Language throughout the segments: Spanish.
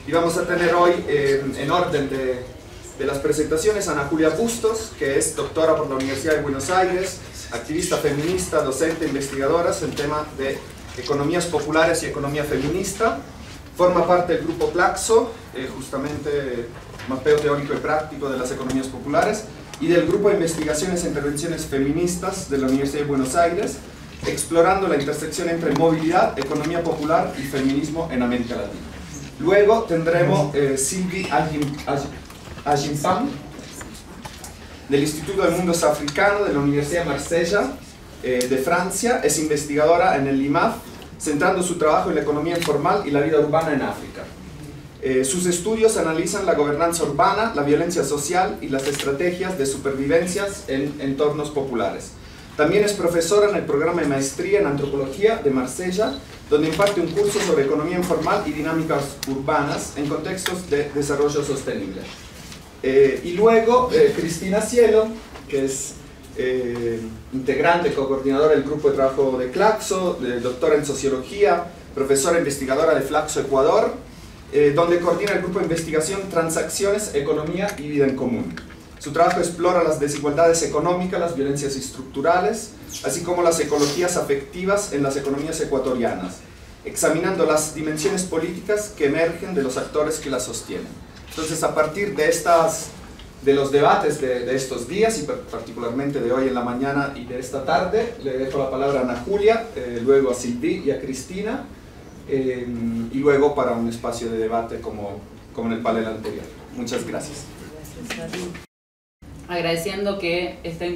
Y vamos a tener hoy, en orden de las presentaciones, a Ana Julia Bustos, que es doctora por la Universidad de Buenos Aires, activista feminista, docente, investigadora en tema de economías populares y economía feminista. Forma parte del grupo Claxo, justamente mapeo teórico y práctico de las economías populares, y del grupo de investigaciones e intervenciones feministas de la Universidad de Buenos Aires, explorando la intersección entre movilidad, economía popular y feminismo en América Latina. Luego tendremos Sylvie Agimpam, del Instituto del Mundo Africano de la Universidad de Marsella, de Francia. Es investigadora en el IMAF, centrando su trabajo en la economía informal y la vida urbana en África. Sus estudios analizan la gobernanza urbana, la violencia social y las estrategias de supervivencias en entornos populares. También es profesora en el programa de maestría en antropología de Marsella, donde imparte un curso sobre economía informal y dinámicas urbanas en contextos de desarrollo sostenible. Y luego Cristina Cielo, que es integrante, coordinadora del grupo de trabajo de Claxo, doctora en sociología, profesora investigadora de Flaxo Ecuador, donde coordina el grupo de investigación Transacciones, Economía y Vida en Común. Su trabajo explora las desigualdades económicas, las violencias estructurales, así como las ecologías afectivas en las economías ecuatorianas, examinando las dimensiones políticas que emergen de los actores que las sostienen. Entonces, a partir de los debates de estos días, y particularmente de hoy en la mañana y de esta tarde, le dejo la palabra a Ana Julia, luego a Sylvie y a Cristina, y luego para un espacio de debate como en el panel anterior. Muchas gracias. Agradeciendo que este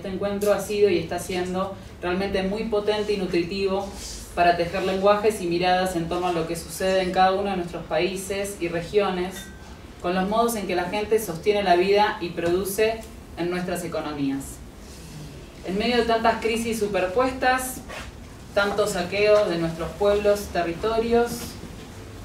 encuentro ha sido y está siendo realmente muy potente y nutritivo para tejer lenguajes y miradas en torno a lo que sucede en cada uno de nuestros países y regiones, con los modos en que la gente sostiene la vida y produce en nuestras economías. En medio de tantas crisis superpuestas, tanto saqueo de nuestros pueblos, territorios,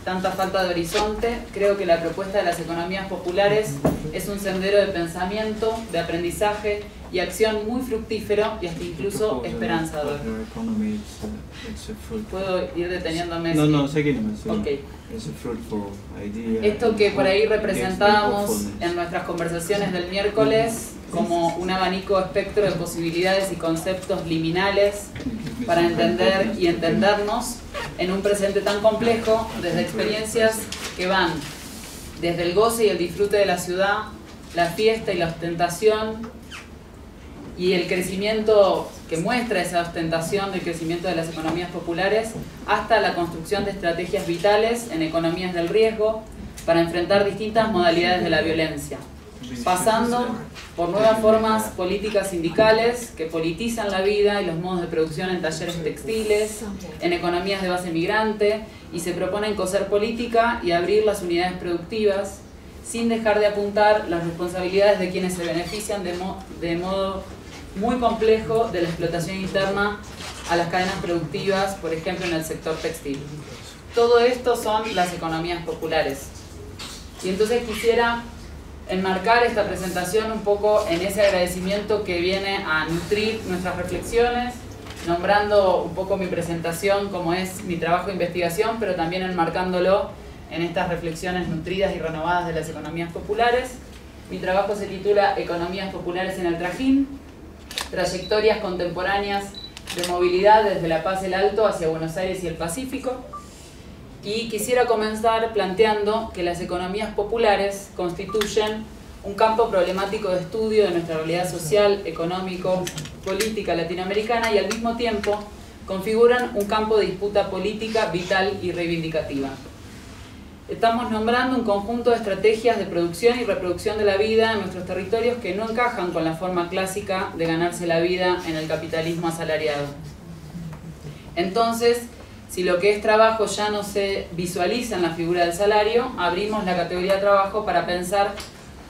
tanta falta de horizonte, creo que la propuesta de las economías populares es un sendero de pensamiento, de aprendizaje y acción muy fructífero y hasta incluso esperanzador. ¿Puedo ir deteniéndome? No, seguimos. Okay. Esto que por ahí representábamos en nuestras conversaciones del miércoles como un abanico espectro de posibilidades y conceptos liminales para entender y entendernos en un presente tan complejo, desde experiencias que van desde el goce y el disfrute de la ciudad, la fiesta y la ostentación, y el crecimiento que muestra esa ostentación del crecimiento de las economías populares, hasta la construcción de estrategias vitales en economías del riesgo para enfrentar distintas modalidades de la violencia, pasando por nuevas formas políticas sindicales que politizan la vida y los modos de producción en talleres textiles, en economías de base migrante, y se proponen coser política y abrir las unidades productivas sin dejar de apuntar las responsabilidades de quienes se benefician de modo muy complejo de la explotación interna a las cadenas productivas, por ejemplo en el sector textil. Todo esto son las economías populares. Y entonces quisiera enmarcar esta presentación un poco en ese agradecimiento que viene a nutrir nuestras reflexiones, nombrando un poco mi presentación como es mi trabajo de investigación, pero también enmarcándolo en estas reflexiones nutridas y renovadas de las economías populares. Mi trabajo se titula Economías populares en el trajín, trayectorias contemporáneas de movilidad desde La Paz el Alto hacia Buenos Aires y el Pacífico. Y quisiera comenzar planteando que las economías populares constituyen un campo problemático de estudio de nuestra realidad social, económico, política latinoamericana, y al mismo tiempo configuran un campo de disputa política vital y reivindicativa. Estamos nombrando un conjunto de estrategias de producción y reproducción de la vida en nuestros territorios que no encajan con la forma clásica de ganarse la vida en el capitalismo asalariado. Entonces, si lo que es trabajo ya no se visualiza en la figura del salario, abrimos la categoría de trabajo para pensar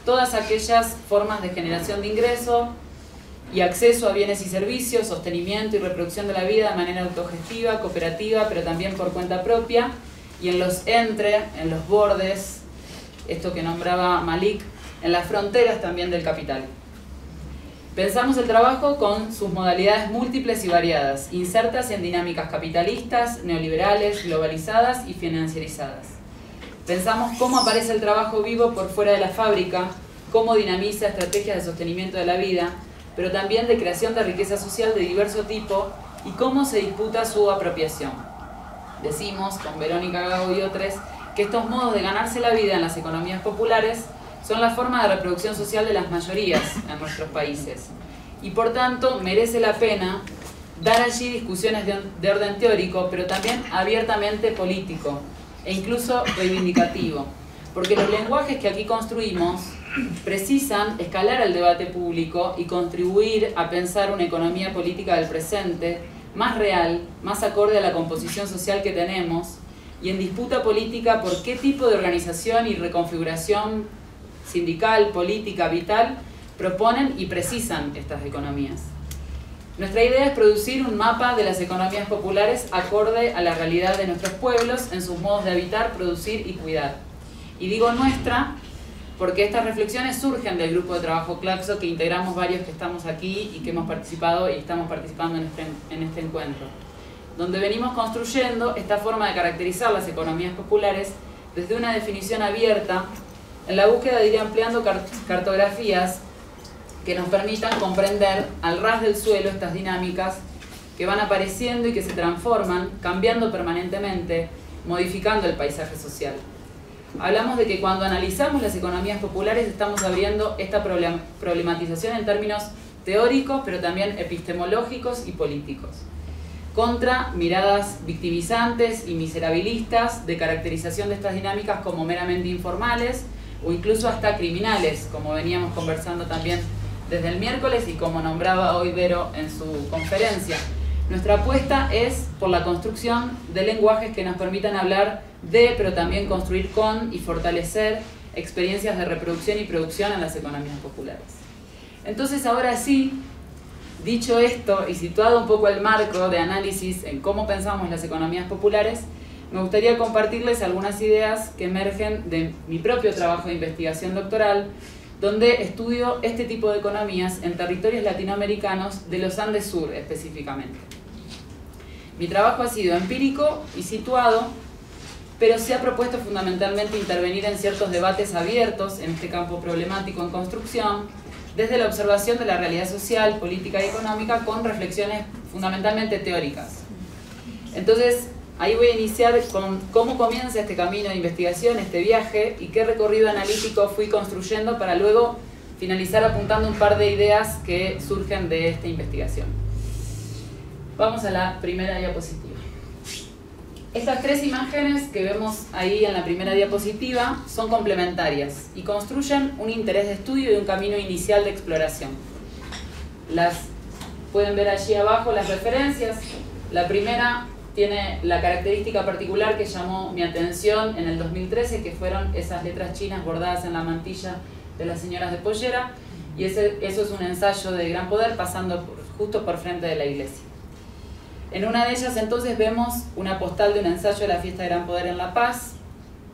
todas aquellas formas de generación de ingreso y acceso a bienes y servicios, sostenimiento y reproducción de la vida de manera autogestiva, cooperativa, pero también por cuenta propia, y en los bordes, esto que nombraba Malik, en las fronteras también del capital. Pensamos el trabajo con sus modalidades múltiples y variadas, insertas en dinámicas capitalistas, neoliberales, globalizadas y financiarizadas. Pensamos cómo aparece el trabajo vivo por fuera de la fábrica, cómo dinamiza estrategias de sostenimiento de la vida, pero también de creación de riqueza social de diverso tipo y cómo se disputa su apropiación. Decimos, con Verónica Gago y otros, que estos modos de ganarse la vida en las economías populares son la forma de reproducción social de las mayorías en nuestros países. Y por tanto, merece la pena dar allí discusiones de orden teórico, pero también abiertamente político e incluso reivindicativo, porque los lenguajes que aquí construimos precisan escalar el debate público y contribuir a pensar una economía política del presente más real, más acorde a la composición social que tenemos y en disputa política por qué tipo de organización y reconfiguración sindical, política, vital proponen y precisan estas economías. Nuestra idea es producir un mapa de las economías populares acorde a la realidad de nuestros pueblos en sus modos de habitar, producir y cuidar. Y digo nuestra porque estas reflexiones surgen del grupo de trabajo Claxo, que integramos varios que estamos aquí y que hemos participado y estamos participando en este encuentro, donde venimos construyendo esta forma de caracterizar las economías populares desde una definición abierta, en la búsqueda de ir ampliando cartografías que nos permitan comprender al ras del suelo estas dinámicas que van apareciendo y que se transforman, cambiando permanentemente, modificando el paisaje social. Hablamos de que cuando analizamos las economías populares estamos abriendo esta problematización en términos teóricos, pero también epistemológicos y políticos, contra miradas victimizantes y miserabilistas de caracterización de estas dinámicas como meramente informales o incluso hasta criminales, como veníamos conversando también desde el miércoles y como nombraba hoy Vero en su conferencia. Nuestra apuesta es por la construcción de lenguajes que nos permitan hablar de, pero también construir con y fortalecer experiencias de reproducción y producción en las economías populares. Entonces, ahora sí, dicho esto y situado un poco el marco de análisis en cómo pensamos las economías populares, me gustaría compartirles algunas ideas que emergen de mi propio trabajo de investigación doctoral, donde estudio este tipo de economías en territorios latinoamericanos de los Andes Sur específicamente. Mi trabajo ha sido empírico y situado, pero se ha propuesto fundamentalmente intervenir en ciertos debates abiertos en este campo problemático en construcción, desde la observación de la realidad social, política y económica con reflexiones fundamentalmente teóricas. Entonces, ahí voy a iniciar con cómo comienza este camino de investigación, este viaje, y qué recorrido analítico fui construyendo para luego finalizar apuntando un par de ideas que surgen de esta investigación. Vamos a la primera diapositiva. Estas tres imágenes que vemos ahí en la primera diapositiva son complementarias y construyen un interés de estudio y un camino inicial de exploración. Pueden ver allí abajo las referencias. La primera tiene la característica particular que llamó mi atención en el 2013, que fueron esas letras chinas bordadas en la mantilla de las señoras de pollera, y eso es un ensayo de Gran Poder pasando justo por frente de la iglesia. En una de ellas entonces vemos una postal de un ensayo de la fiesta de Gran Poder en La Paz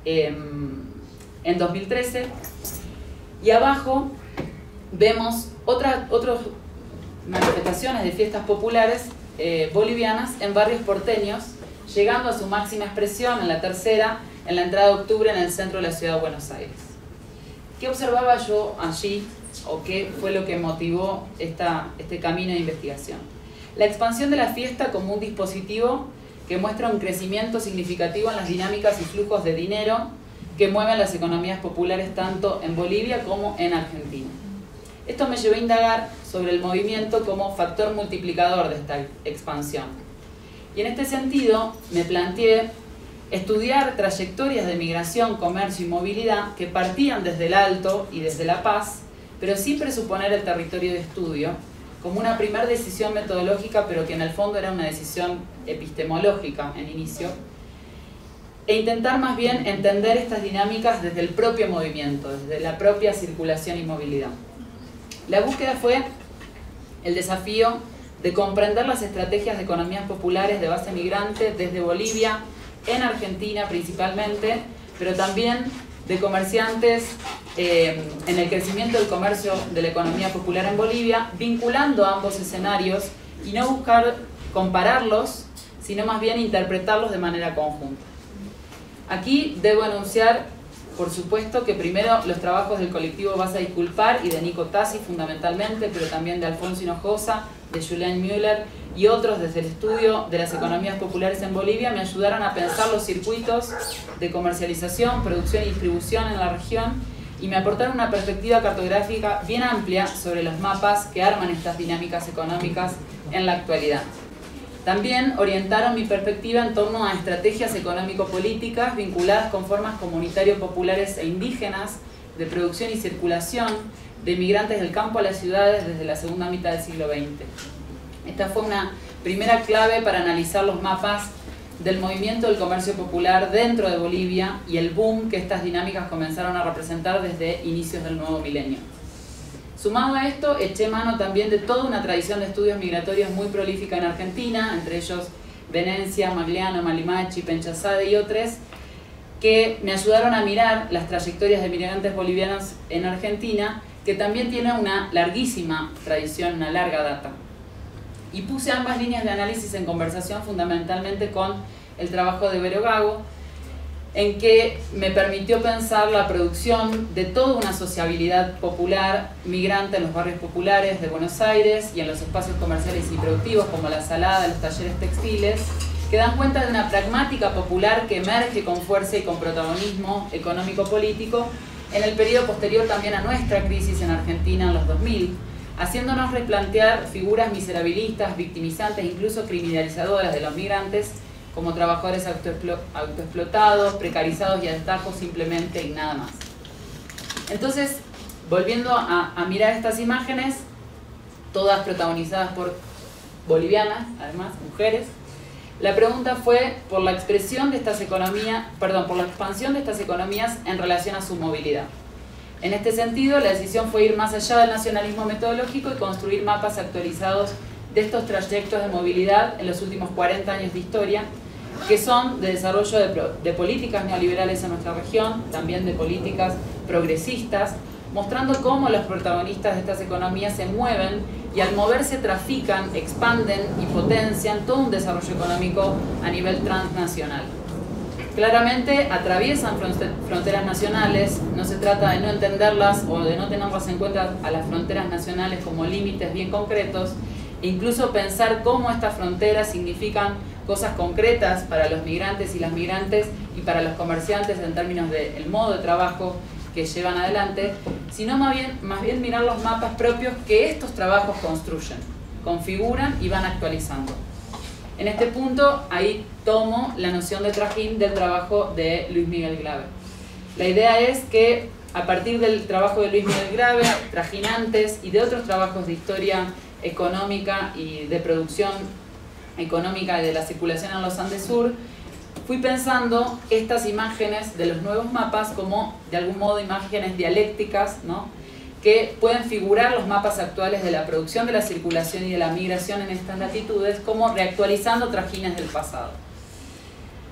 en 2013, y abajo vemos otras manifestaciones de fiestas populares bolivianas en barrios porteños, llegando a su máxima expresión en la tercera, en la entrada de octubre en el centro de la ciudad de Buenos Aires. ¿Qué observaba yo allí o qué fue lo que motivó este camino de investigación? La expansión de la fiesta como un dispositivo que muestra un crecimiento significativo en las dinámicas y flujos de dinero que mueven las economías populares tanto en Bolivia como en Argentina. Esto me llevó a indagar sobre el movimiento como factor multiplicador de esta expansión. Y en este sentido me planteé estudiar trayectorias de migración, comercio y movilidad que partían desde el Alto y desde La Paz, pero sin presuponer el territorio de estudio, como una primera decisión metodológica, pero que en el fondo era una decisión epistemológica en inicio, e intentar más bien entender estas dinámicas desde el propio movimiento, desde la propia circulación y movilidad. La búsqueda fue el desafío de comprender las estrategias de economías populares de base migrante desde Bolivia, en Argentina principalmente, pero también de comerciantes en el crecimiento del comercio de la economía popular en Bolivia, vinculando ambos escenarios y no buscar compararlos, sino más bien interpretarlos de manera conjunta. Aquí debo anunciar, por supuesto, que primero los trabajos del colectivo Vas a Disculpar y de Nico Tassi fundamentalmente, pero también de Alfonso Hinojosa, de Julián Müller y otros desde el estudio de las economías populares en Bolivia me ayudaron a pensar los circuitos de comercialización, producción y distribución en la región y me aportaron una perspectiva cartográfica bien amplia sobre los mapas que arman estas dinámicas económicas en la actualidad. También orientaron mi perspectiva en torno a estrategias económico-políticas vinculadas con formas comunitario-populares e indígenas de producción y circulación de migrantes del campo a las ciudades desde la segunda mitad del siglo XX. Esta fue una primera clave para analizar los mapas del movimiento del comercio popular dentro de Bolivia y el boom que estas dinámicas comenzaron a representar desde inicios del nuevo milenio. Sumado a esto, eché mano también de toda una tradición de estudios migratorios muy prolífica en Argentina, entre ellos Venecia, Magliano, Malimachi, Penchazade y otros, que me ayudaron a mirar las trayectorias de migrantes bolivianos en Argentina, que también tiene una larguísima tradición, una larga data. Y puse ambas líneas de análisis en conversación fundamentalmente con el trabajo de Vero Gago, en que me permitió pensar la producción de toda una sociabilidad popular migrante en los barrios populares de Buenos Aires y en los espacios comerciales y productivos como la Salada, los talleres textiles, que dan cuenta de una pragmática popular que emerge con fuerza y con protagonismo económico-político en el periodo posterior también a nuestra crisis en Argentina en los 2000, haciéndonos replantear figuras miserabilistas, victimizantes, incluso criminalizadoras de los migrantes, como trabajadores autoexplotados, precarizados y a destajo simplemente y nada más. Entonces, volviendo a mirar estas imágenes, todas protagonizadas por bolivianas, además, mujeres, la pregunta fue por la expresión de estas economías, por la expansión de estas economías en relación a su movilidad. En este sentido, la decisión fue ir más allá del nacionalismo metodológico y construir mapas actualizados de estos trayectos de movilidad en los últimos 40 años de historia, que son de desarrollo de políticas neoliberales en nuestra región, también de políticas progresistas, mostrando cómo los protagonistas de estas economías se mueven y al moverse trafican, expanden y potencian todo un desarrollo económico a nivel transnacional. Claramente atraviesan fronteras nacionales, no se trata de no entenderlas o de no tenerlas en cuenta a las fronteras nacionales como límites bien concretos, e incluso pensar cómo estas fronteras significan cosas concretas para los migrantes y las migrantes y para los comerciantes en términos del modo de trabajo que llevan adelante, sino más bien mirar los mapas propios que estos trabajos construyen, configuran y van actualizando. En este punto, ahí tomo la noción de trajín del trabajo de Luis Miguel Grave. La idea es que a partir del trabajo de Luis Miguel Grave, trajinantes y de otros trabajos de historia económica y de producción económica y de la circulación en los Andes Sur, fui pensando estas imágenes de los nuevos mapas como, de algún modo, imágenes dialécticas, ¿no?, que pueden figurar los mapas actuales de la producción, de la circulación y de la migración en estas latitudes, como reactualizando trajines del pasado.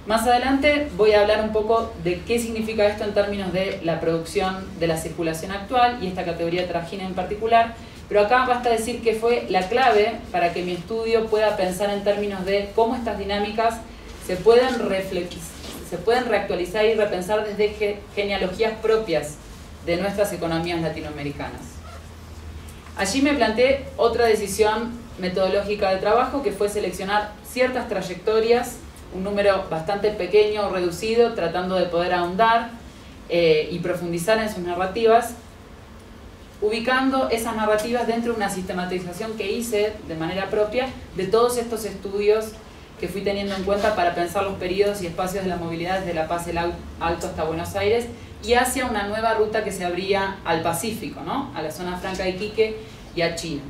Más adelante voy a hablar un poco de qué significa esto en términos de la producción de la circulación actual y esta categoría de trajín en particular, pero acá basta decir que fue la clave para que mi estudio pueda pensar en términos de cómo estas dinámicas se pueden reactualizar y repensar desde genealogías propias de nuestras economías latinoamericanas. Allí me planteé otra decisión metodológica de trabajo, que fue seleccionar ciertas trayectorias, un número bastante pequeño o reducido, tratando de poder ahondar y profundizar en sus narrativas, ubicando esas narrativas dentro de una sistematización que hice de manera propia de todos estos estudios que fui teniendo en cuenta para pensar los periodos y espacios de la movilidad desde La Paz del Alto hasta Buenos Aires y hacia una nueva ruta que se abría al Pacífico, ¿no?, a la zona franca de Iquique y a China.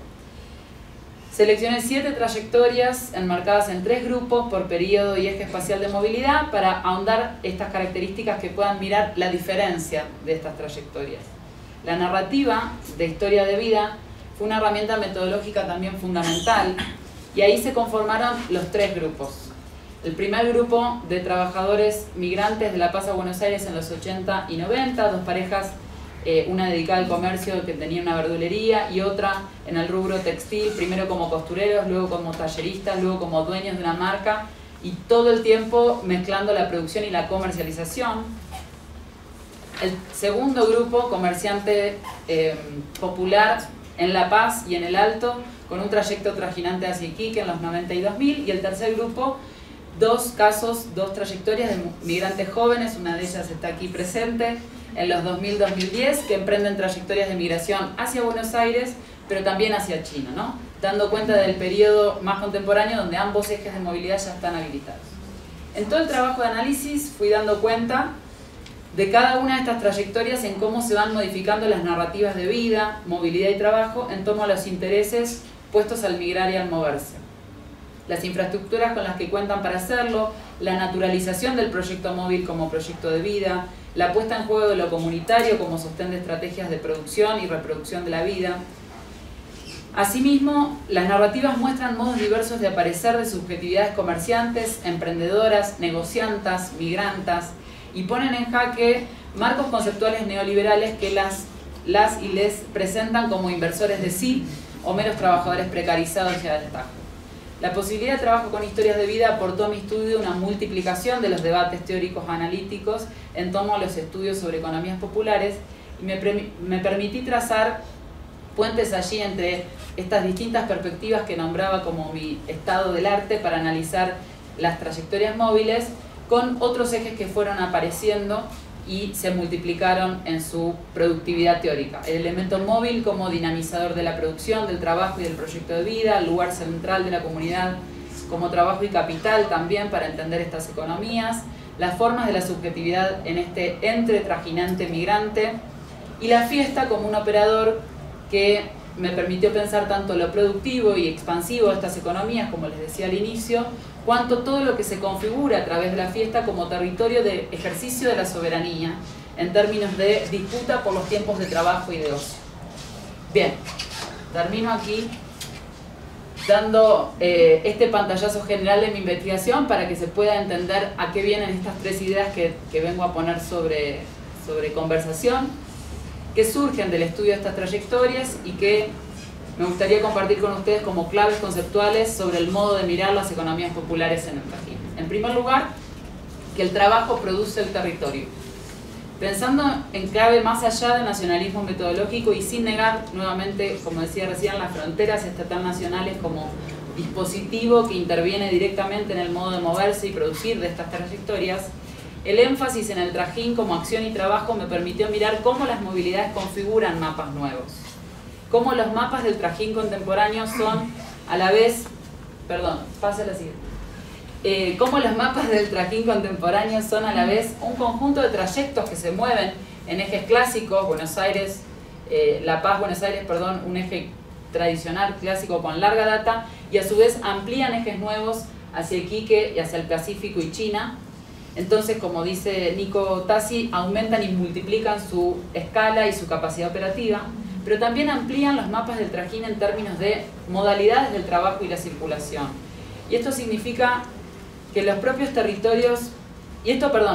Seleccioné 7 trayectorias enmarcadas en 3 grupos por periodo y eje espacial de movilidad para ahondar estas características que puedan mirar la diferencia de estas trayectorias. La narrativa de historia de vida fue una herramienta metodológica también fundamental y ahí se conformaron los 3 grupos. El primer grupo de trabajadores migrantes de La Paz a Buenos Aires en los 80 y 90, 2 parejas, una dedicada al comercio que tenía una verdulería y otra en el rubro textil, primero como costureros, luego como talleristas, luego como dueños de una marca y todo el tiempo mezclando la producción y la comercialización. El segundo grupo, comerciante popular en La Paz y en el Alto, con un trayecto trajinante hacia Iquique en los 92.000. Y el tercer grupo, dos trayectorias de migrantes jóvenes, una de ellas está aquí presente, en los 2000-2010, que emprenden trayectorias de migración hacia Buenos Aires, pero también hacia China, ¿no? Dando cuenta del periodo más contemporáneo donde ambos ejes de movilidad ya están habilitados. En todo el trabajo de análisis fui dando cuenta de cada una de estas trayectorias en cómo se van modificando las narrativas de vida, movilidad y trabajo en torno a los intereses puestos al migrar y al moverse. Las infraestructuras con las que cuentan para hacerlo, la naturalización del proyecto móvil como proyecto de vida, la puesta en juego de lo comunitario como sostén de estrategias de producción y reproducción de la vida. Asimismo, las narrativas muestran modos diversos de aparecer de subjetividades comerciantes, emprendedoras, negociantas, migrantas, y ponen en jaque marcos conceptuales neoliberales que las y les presentan como inversores de sí o meros trabajadores precarizados y a destajo. La posibilidad de trabajo con historias de vida aportó a mi estudio una multiplicación de los debates teóricos analíticos en torno a los estudios sobre economías populares y me permití trazar puentes allí entre estas distintas perspectivas que nombraba como mi estado del arte para analizar las trayectorias móviles con otros ejes que fueron apareciendo y se multiplicaron en su productividad teórica. El elemento móvil como dinamizador de la producción, del trabajo y del proyecto de vida, el lugar central de la comunidad como trabajo y capital también para entender estas economías, las formas de la subjetividad en este entre trajinante migrante y la fiesta como un operador que me permitió pensar tanto lo productivo y expansivo de estas economías, como les decía al inicio, cuanto todo lo que se configura a través de la fiesta como territorio de ejercicio de la soberanía en términos de disputa por los tiempos de trabajo y de ocio. Bien, termino aquí dando este pantallazo general de mi investigación para que se pueda entender a qué vienen estas tres ideas que vengo a poner sobre conversación, que surgen del estudio de estas trayectorias y que me gustaría compartir con ustedes como claves conceptuales sobre el modo de mirar las economías populares en el Trajín. En primer lugar, que el trabajo produce el territorio. Pensando en clave más allá del nacionalismo metodológico y sin negar, nuevamente, como decía recién, las fronteras estatal nacionales como dispositivo que interviene directamente en el modo de moverse y producir de estas trayectorias, el énfasis en el Trajín como acción y trabajo me permitió mirar cómo las movilidades configuran mapas nuevos. Cómo los mapas del Trajín contemporáneo son a la vez... Perdón, pase la siguiente. Cómo los mapas del Trajín contemporáneo son a la vez un conjunto de trayectos que se mueven en ejes clásicos, Buenos Aires, La Paz, Buenos Aires, perdón, un eje tradicional, clásico con larga data, y a su vez amplían ejes nuevos hacia Iquique y hacia el Pacífico y China. Entonces, como dice Nico Tassi, aumentan y multiplican su escala y su capacidad operativa, pero también amplían los mapas del Trajín en términos de modalidades del trabajo y la circulación. Y esto significa que los propios territorios,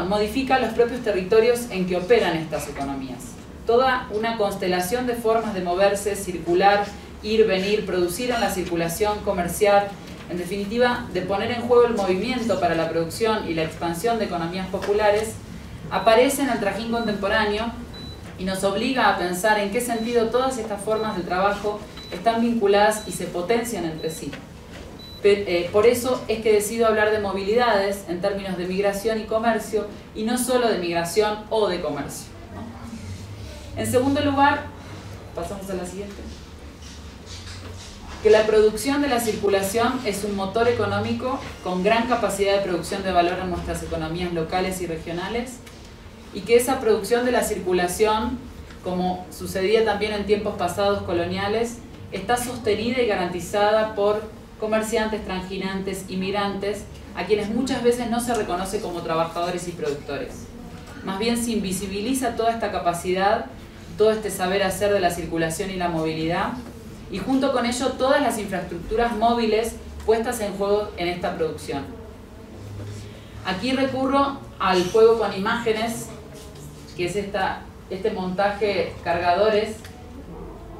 modifica los propios territorios en que operan estas economías. Toda una constelación de formas de moverse, circular, ir, venir, producir en la circulación, comerciar, en definitiva, de poner en juego el movimiento para la producción y la expansión de economías populares, aparece en el Trajín contemporáneo y nos obliga a pensar en qué sentido todas estas formas de trabajo están vinculadas y se potencian entre sí. Por eso es que decido hablar de movilidades en términos de migración y comercio y no solo de migración o de comercio, ¿no? En segundo lugar, pasamos a la siguiente, que la producción de la circulación es un motor económico con gran capacidad de producción de valor en nuestras economías locales y regionales y que esa producción de la circulación, como sucedía también en tiempos pasados coloniales, está sostenida y garantizada por comerciantes, transginantes, inmigrantes, a quienes muchas veces no se reconoce como trabajadores y productores. Más bien se invisibiliza toda esta capacidad, todo este saber hacer de la circulación y la movilidad, y junto con ello todas las infraestructuras móviles puestas en juego en esta producción. Aquí recurro al juego con imágenes, que es este montaje cargadores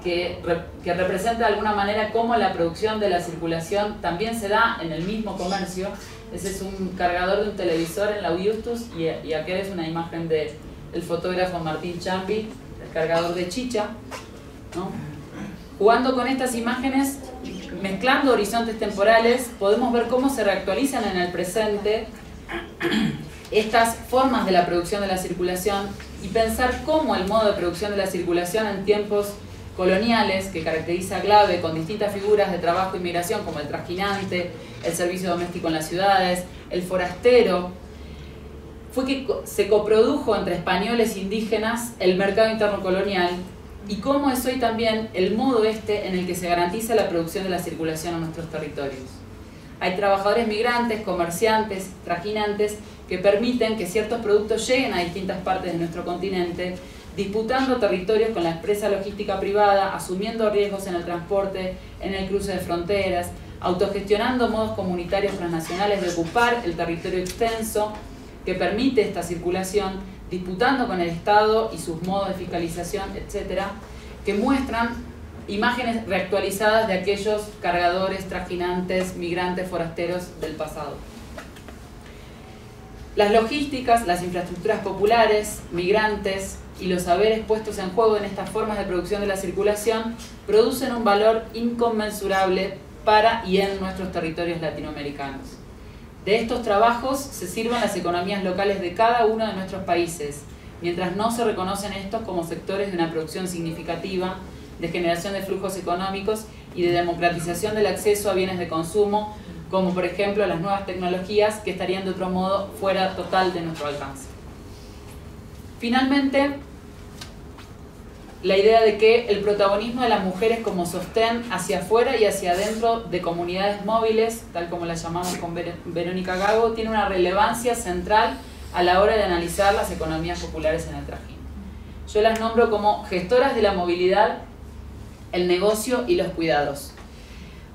que representa de alguna manera cómo la producción de la circulación también se da en el mismo comercio Ese es un cargador de un televisor en la Augustus y aquel es una imagen del fotógrafo Martín Chambi, el cargador de chicha, ¿no? Jugando con estas imágenes, mezclando horizontes temporales, podemos ver cómo se reactualizan en el presente estas formas de la producción de la circulación y pensar cómo el modo de producción de la circulación en tiempos coloniales, que caracteriza a Glave con distintas figuras de trabajo y migración como el trasquinante, el servicio doméstico en las ciudades, el forastero, fue que se coprodujo entre españoles e indígenas el mercado interno colonial y cómo es hoy también el modo en el que se garantiza la producción de la circulación a nuestros territorios. Hay trabajadores migrantes, comerciantes, trasquinantes que permiten que ciertos productos lleguen a distintas partes de nuestro continente, disputando territorios con la empresa logística privada, asumiendo riesgos en el transporte, en el cruce de fronteras, autogestionando modos comunitarios transnacionales de ocupar el territorio extenso que permite esta circulación, disputando con el Estado y sus modos de fiscalización, etcétera, que muestran imágenes reactualizadas de aquellos cargadores, trasquinantes, migrantes, forasteros del pasado. Las logísticas, las infraestructuras populares, migrantes y los saberes puestos en juego en estas formas de producción de la circulación producen un valor inconmensurable para y en nuestros territorios latinoamericanos. De estos trabajos se sirven las economías locales de cada uno de nuestros países, mientras no se reconocen estos como sectores de una producción significativa, de generación de flujos económicos y de democratización del acceso a bienes de consumo, como por ejemplo las nuevas tecnologías que estarían de otro modo fuera total de nuestro alcance. Finalmente, la idea de que el protagonismo de las mujeres como sostén hacia afuera y hacia adentro de comunidades móviles, tal como las llamamos con Verónica Gago, tiene una relevancia central a la hora de analizar las economías populares en el Trajín. Yo las nombro como gestoras de la movilidad, el negocio y los cuidados,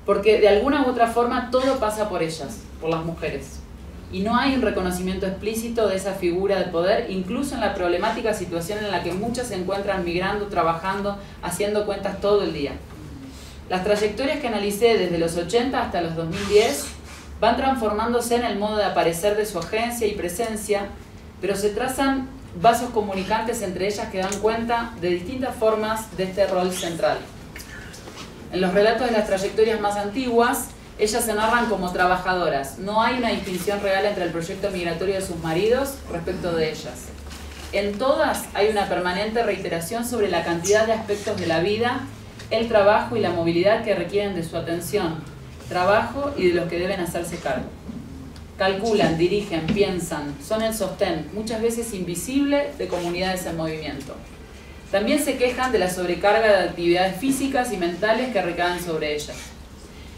porque de alguna u otra forma todo pasa por ellas, por las mujeres. Y no hay un reconocimiento explícito de esa figura de poder, incluso en la problemática situación en la que muchas se encuentran migrando, trabajando, haciendo cuentas todo el día. Las trayectorias que analicé desde los 80 hasta los 2010 van transformándose en el modo de aparecer de su agencia y presencia, pero se trazan vasos comunicantes entre ellas que dan cuenta de distintas formas de este rol central. En los relatos de las trayectorias más antiguas, ellas se narran como trabajadoras. No hay una distinción real entre el proyecto migratorio de sus maridos respecto de ellas. En todas hay una permanente reiteración sobre la cantidad de aspectos de la vida, el trabajo y la movilidad que requieren de su atención, trabajo y de los que deben hacerse cargo. Calculan, dirigen, piensan, son el sostén, muchas veces invisible, de comunidades en movimiento. También se quejan de la sobrecarga de actividades físicas y mentales que recaen sobre ellas.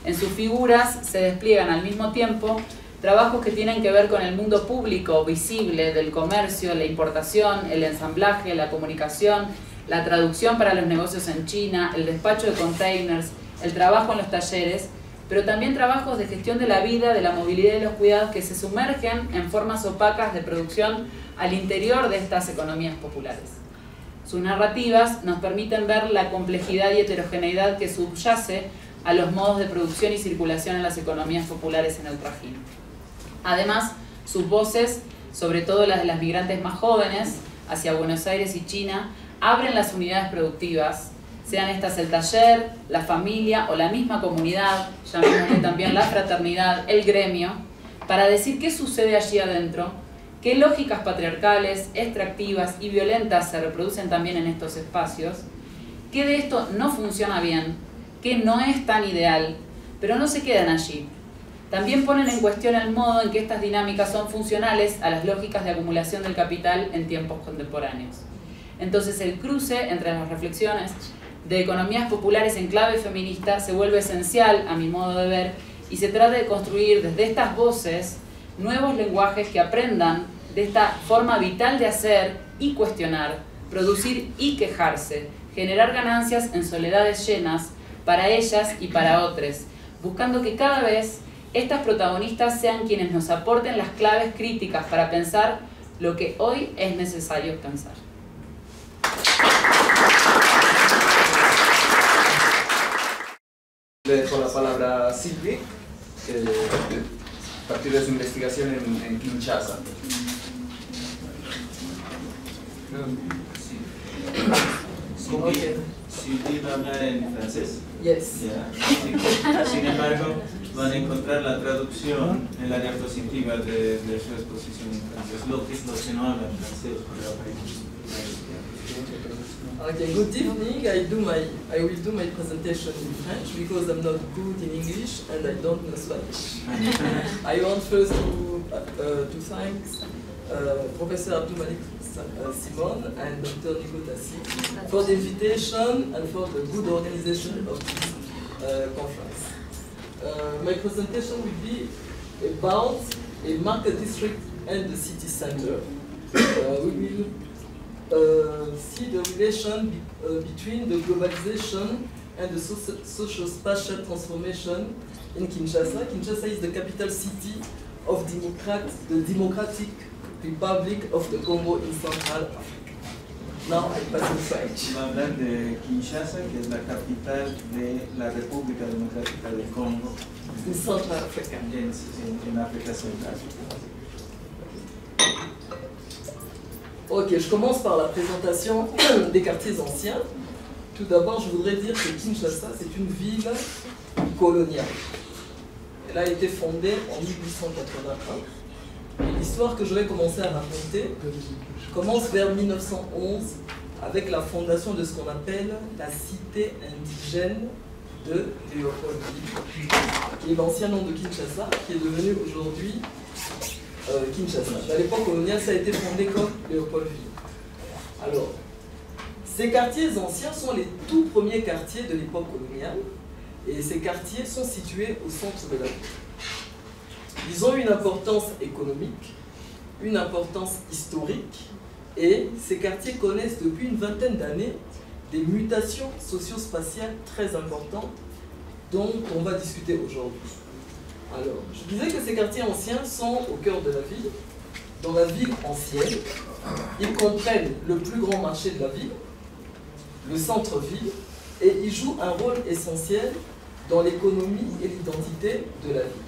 En sus figuras se despliegan al mismo tiempo trabajos que tienen que ver con el mundo público, visible, del comercio, la importación, el ensamblaje, la comunicación, la traducción para los negocios en China, el despacho de containers, el trabajo en los talleres, pero también trabajos de gestión de la vida, de la movilidad y los cuidados que se sumergen en formas opacas de producción al interior de estas economías populares. Sus narrativas nos permiten ver la complejidad y heterogeneidad que subyace a los modos de producción y circulación en las economías populares en el Trajín. Además, sus voces, sobre todo las de las migrantes más jóvenes, hacia Buenos Aires y China, abren las unidades productivas, sean estas el taller, la familia o la misma comunidad, llamémosle también la fraternidad, el gremio, para decir qué sucede allí adentro, qué lógicas patriarcales, extractivas y violentas se reproducen también en estos espacios, qué de esto no funciona bien, qué no es tan ideal, pero no se quedan allí. También ponen en cuestión el modo en que estas dinámicas son funcionales a las lógicas de acumulación del capital en tiempos contemporáneos. Entonces el cruce entre las reflexiones de economías populares en clave feminista se vuelve esencial, a mi modo de ver, y se trata de construir desde estas voces nuevos lenguajes que aprendan de esta forma vital de hacer y cuestionar, producir y quejarse, generar ganancias en soledades llenas para ellas y para otros, buscando que cada vez estas protagonistas sean quienes nos aporten las claves críticas para pensar lo que hoy es necesario pensar. Le dejo la palabra a Silvi. a partir de su investigación en Kinshasa. Si usted habla en francés, Yes. sin embargo, van a encontrar la traducción en la diapositiva de su exposición en francés. Los que no hablan francés, Okay, good evening. I will do my presentation in French because I'm not good in English and I don't know Spanish. I want first to thank Professor Abdou-Malik Simon and Dr. Nico Tassi for the invitation and for the good organization of this conference. My presentation will be about a market district and the city center. We will see the relation between the globalization and the socio-spatial transformation in Kinshasa. Kinshasa is the capital city of the Democratic Republic of the Congo in Central Africa. Now I pass in French. Va a hablar de Kinshasa, que es la capital de la República Democrática del Congo. In Central Africa. En África Central. Ok, je commence par la présentation des quartiers anciens. Tout d'abord, je voudrais dire que Kinshasa, c'est une ville coloniale. Elle a été fondée en 1881. L'histoire que je vais commencer à raconter commence vers 1911 avec la fondation de ce qu'on appelle la cité indigène de Léopoldville, qui est l'ancien nom de Kinshasa, qui est devenu aujourd'hui Kinshasa. À l'époque coloniale, ça a été fondé comme Léopoldville. Alors, ces quartiers anciens sont les tout premiers quartiers de l'époque coloniale, et ces quartiers sont situés au centre de la ville. Ils ont une importance économique, une importance historique, et ces quartiers connaissent depuis une vingtaine d'années des mutations socio-spatiales très importantes dont on va discuter aujourd'hui. Alors, je disais que ces quartiers anciens sont au cœur de la ville. Dans la ville ancienne, ils comprennent le plus grand marché de la ville, le centre-ville, et ils jouent un rôle essentiel dans l'économie et l'identité de la ville.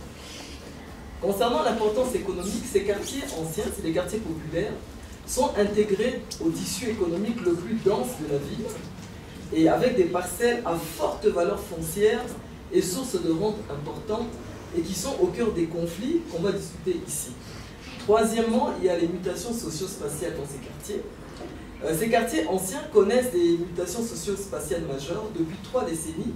Concernant l'importance économique, ces quartiers anciens, c'est des quartiers populaires, sont intégrés au tissu économique le plus dense de la ville et avec des parcelles à forte valeur foncière et sources de rente importantes et qui sont au cœur des conflits qu'on va discuter ici. Troisièmement, il y a les mutations socio-spatiales dans ces quartiers. Ces quartiers anciens connaissent des mutations socio-spatiales majeures depuis 3 décennies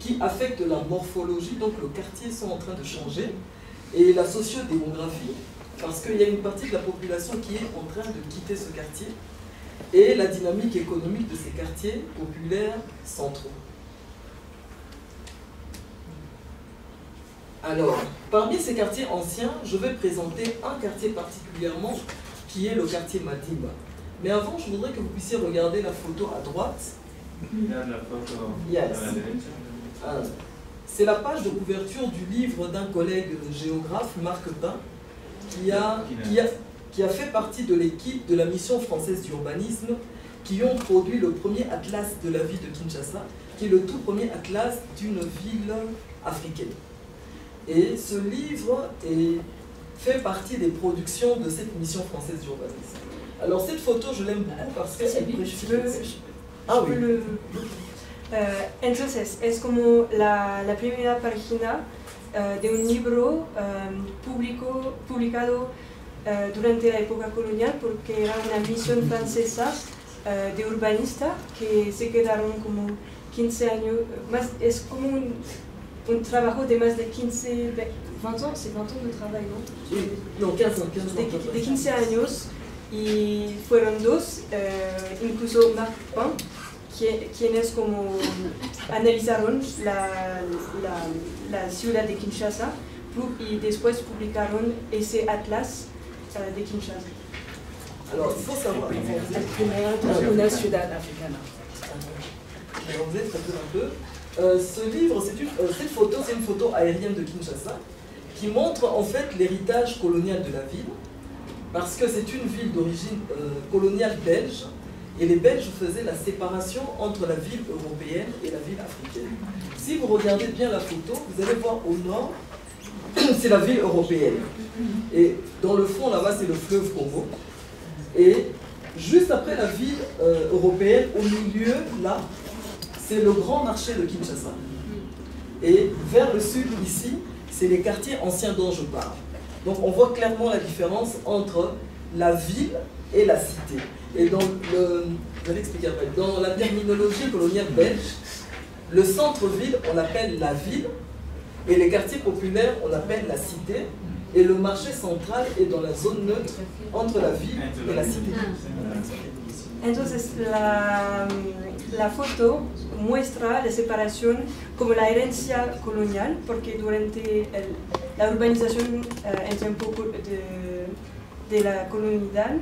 qui affectent la morphologie, donc le quartier sont en train de changer, et la sociodémographie, parce qu'il y a une partie de la population qui est en train de quitter ce quartier, et la dynamique économique de ces quartiers populaires centraux. Alors, parmi ces quartiers anciens, je vais présenter un quartier particulièrement qui est le quartier Madimba. Mais avant, je voudrais que vous puissiez regarder la photo à droite. Yes. C'est la page de couverture du livre d'un collègue géographe, Marc Pin, qui a fait partie de l'équipe de la mission française d'urbanisme qui ont produit le premier atlas de la ville de Kinshasa, qui est le tout premier atlas d'une ville africaine. Et ce livre fait partie des productions de cette mission française d'urbanisme. Alors cette photo, je l'aime beaucoup parce qu'elle précise... Ah oui. Entonces, es como la primera página de un libro publicado durante la época colonial porque era una misión francesa de urbanista que se quedaron como 15 años, es como un trabajo de más de 15, 20 ans, c'est 20 ans de travail, ¿no? No, 15 ans. De 15 años y fueron dos, incluso Marc Pin, quienes como analizaron la ciudad de Kinshasa y después publicaron ese atlas de Kinshasa. Alors, il faut savoir... El primer una ciudad africana. Je vais vous traduire un peu. Ce livre, cette photo, c'est une photo aérienne de Kinshasa qui montre en fait l'héritage colonial de la ville parce que c'est une ville d'origine coloniale belge. Et les Belges faisaient la séparation entre la ville européenne et la ville africaine. Si vous regardez bien la photo, vous allez voir au nord c'est la ville européenne. Et dans le fond, là-bas, c'est le fleuve Congo. Et juste après la ville européenne, au milieu, là, c'est le grand marché de Kinshasa. Et vers le sud, ici, c'est les quartiers anciens dont je parle. Donc on voit clairement la différence entre la ville et la cité. Et dans je vais l'expliquer après. Dans la terminologie coloniale belge, le centre-ville, on l'appelle la ville, et les quartiers populaires, on l'appelle la cité, et le marché central est dans la zone neutre entre la ville et la cité. Entonces, la foto muestra la separación como la herencia colonial, porque durante la urbanización en tiempo de la colonial,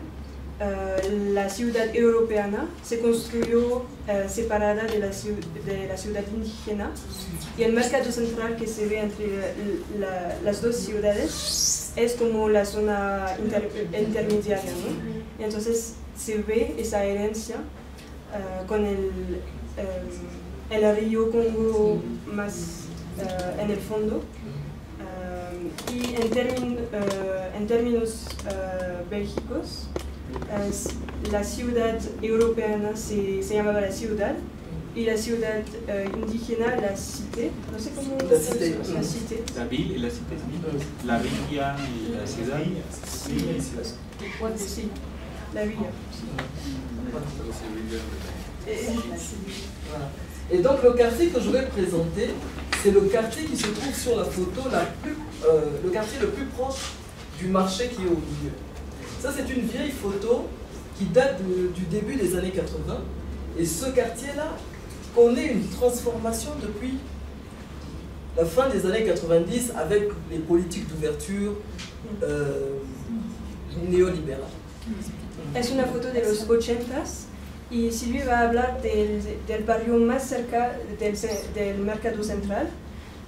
la ciudad europea se construyó separada de la ciudad indígena, y el mercado central que se ve entre las dos ciudades es como la zona intermediaria, ¿no? Entonces se ve esa herencia con el río Congo más en el fondo, y en términos bélgicos, la ciudad europea se llamaba la ciudad, y la ciudad indígena la cité, no sé cómo la cité. La cité. La ville et la cité. La villa et la ciudad. Sí, la villa. Voilà. Et donc le quartier que je vais présenter, c'est le quartier qui se trouve sur la photo, le quartier le plus proche du marché qui est au milieu. Ça, c'est une vieille photo qui date du début des années 80, et ce quartier-là connaît une transformation depuis la fin des années 90 avec les politiques d'ouverture néolibérales. Es una foto de los 80s, y Silvia va a hablar del barrio más cerca del mercado central,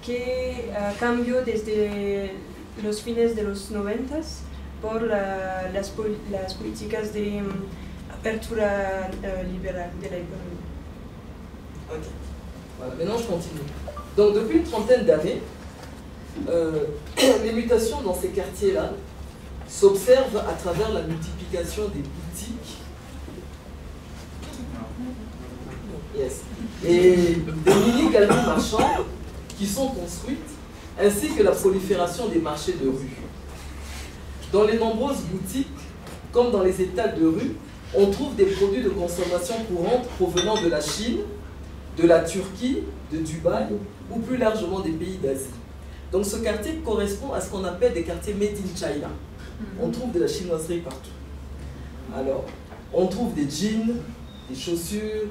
que cambió desde los fines de los 90s por las políticas de apertura liberal de la économie. Ok. Voilà, maintenant je continue. Donc depuis une trentaine d'années, les mutations dans ces quartiers-là s'observent à travers la multiplication des boutiques, yes, et des mini-galeries marchandes qui sont construites, ainsi que la prolifération des marchés de rue. Dans les nombreuses boutiques, comme dans les étals de rue, on trouve des produits de consommation courante provenant de la Chine, de la Turquie, de Dubaï, ou plus largement des pays d'Asie. Donc ce quartier correspond à ce qu'on appelle des quartiers made in China. On trouve de la chinoiserie partout. Alors, on trouve des jeans, des chaussures,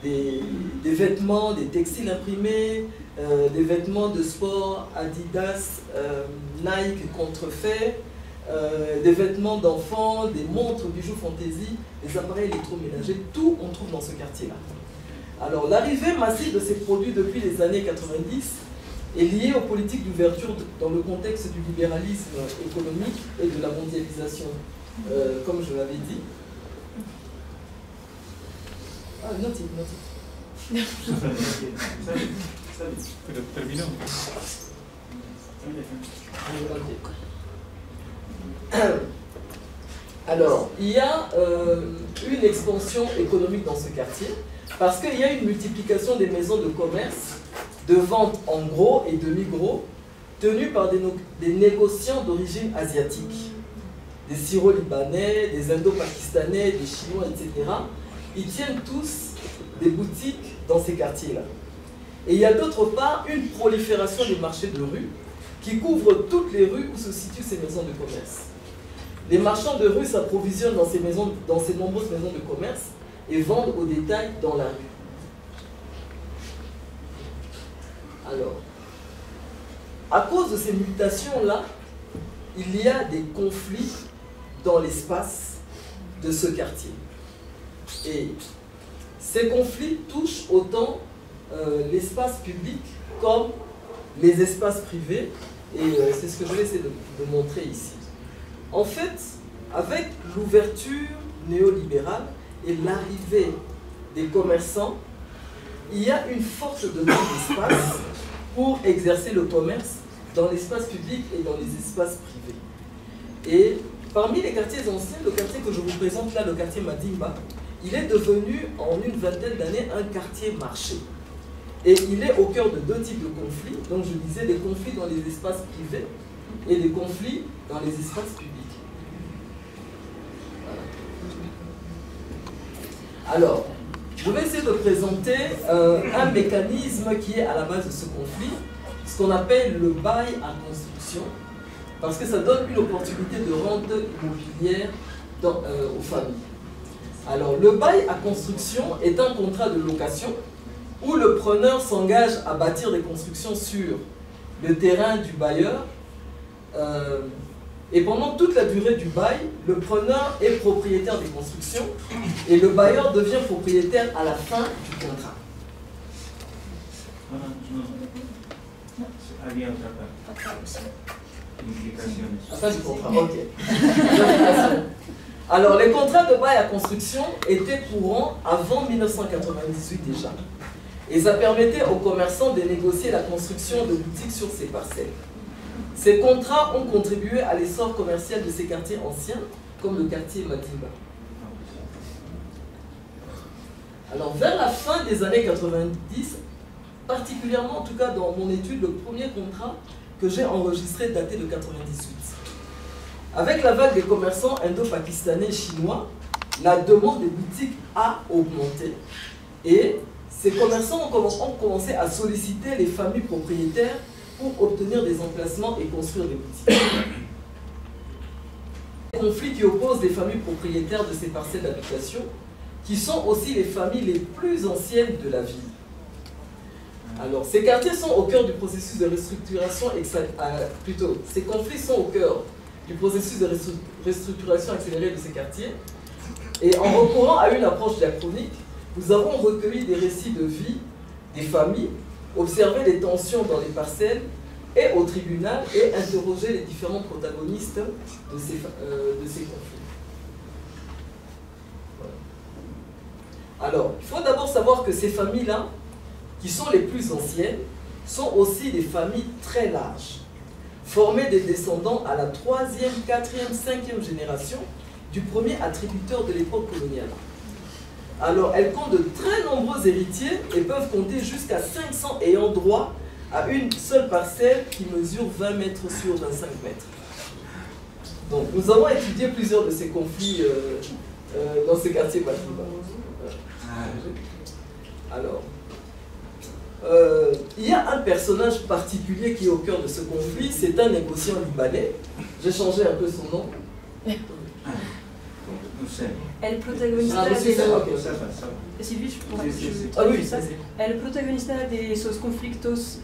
des vêtements, des textiles imprimés, des vêtements de sport, Adidas, Nike contrefaits, des vêtements d'enfants, des montres, bijoux fantaisie, des appareils électroménagers, tout on trouve dans ce quartier-là. Alors, l'arrivée massive de ces produits depuis les années 90 est liée aux politiques d'ouverture dans le contexte du libéralisme économique et de la mondialisation, comme je l'avais dit. Ah, note it. Terminó. Alors, il y a une expansion économique dans ce quartier parce qu'il y a une multiplication des maisons de commerce, de vente en gros et demi-gros, tenues par des négociants d'origine asiatique, des Syro-Libanais, des Indo-Pakistanais, des Chinois, etc. Ils tiennent tous des boutiques dans ces quartiers-là. Et il y a d'autre part une prolifération des marchés de rue qui couvrent toutes les rues où se situent ces maisons de commerce. Les marchands de rue s'approvisionnent dans ces nombreuses maisons de commerce et vendent au détail dans la rue. Alors, à cause de ces mutations-là, il y a des conflits dans l'espace de ce quartier. Et ces conflits touchent autant l'espace public comme les espaces privés, et c'est ce que je vais essayer de montrer ici. En fait, avec l'ouverture néolibérale et l'arrivée des commerçants, il y a une forte demande d'espace pour exercer le commerce dans l'espace public et dans les espaces privés. Et parmi les quartiers anciens, le quartier que je vous présente là, le quartier Madimba, il est devenu en une vingtaine d'années un quartier marché. Et il est au cœur de deux types de conflits. Donc je disais des conflits dans les espaces privés et des conflits dans les espaces publics. Voilà. Alors, je vais essayer de présenter un mécanisme qui est à la base de ce conflit, ce qu'on appelle le bail à construction, parce que ça donne une opportunité de rente immobilière aux familles. Alors, le bail à construction est un contrat de location où le preneur s'engage à bâtir des constructions sur le terrain du bailleur. Et pendant toute la durée du bail, le preneur est propriétaire des constructions et le bailleur devient propriétaire à la fin du contrat. Había otra parte. Implicaciones. À la fin du contrat, ok. Alors, les contrats de bail à construction étaient courants avant 1998 déjà. Et ça permettait aux commerçants de négocier la construction de boutiques sur ces parcelles. Ces contrats ont contribué à l'essor commercial de ces quartiers anciens, comme le quartier Madimba. Alors, vers la fin des années 90, particulièrement en tout cas dans mon étude, le premier contrat que j'ai enregistré datait de 98. Avec la vague des commerçants indo-pakistanais et chinois, la demande des boutiques a augmenté et ces commerçants ont commencé à solliciter les familles propriétaires pour obtenir des emplacements et construire des boutiques. Les conflits qui opposent les familles propriétaires de ces parcelles d'habitation, qui sont aussi les familles les plus anciennes de la ville. Alors, ces quartiers sont au cœur du processus de restructuration, ces conflits sont au cœur du processus de restructuration accélérée de ces quartiers. Et en recourant à une approche diachronique, nous avons recueilli des récits de vie des familles, observé les tensions dans les parcelles et au tribunal et interrogé les différents protagonistes de ces conflits. Voilà. Alors, il faut d'abord savoir que ces familles-là, qui sont les plus anciennes, sont aussi des familles très larges, formées des descendants à la 3e, 4e, 5e génération du premier attributeur de l'époque coloniale. Alors, elles comptent de très nombreux héritiers et peuvent compter jusqu'à 500 ayant droit à une seule parcelle qui mesure 20 mètres sur 25 mètres. Donc, nous avons étudié plusieurs de ces conflits dans ces quartiers Madimba. Alors, il y a un personnage particulier qui est au cœur de ce conflit, c'est un négociant libanais. J'ai changé un peu son nom. El protagonista el protagonista de esos conflictos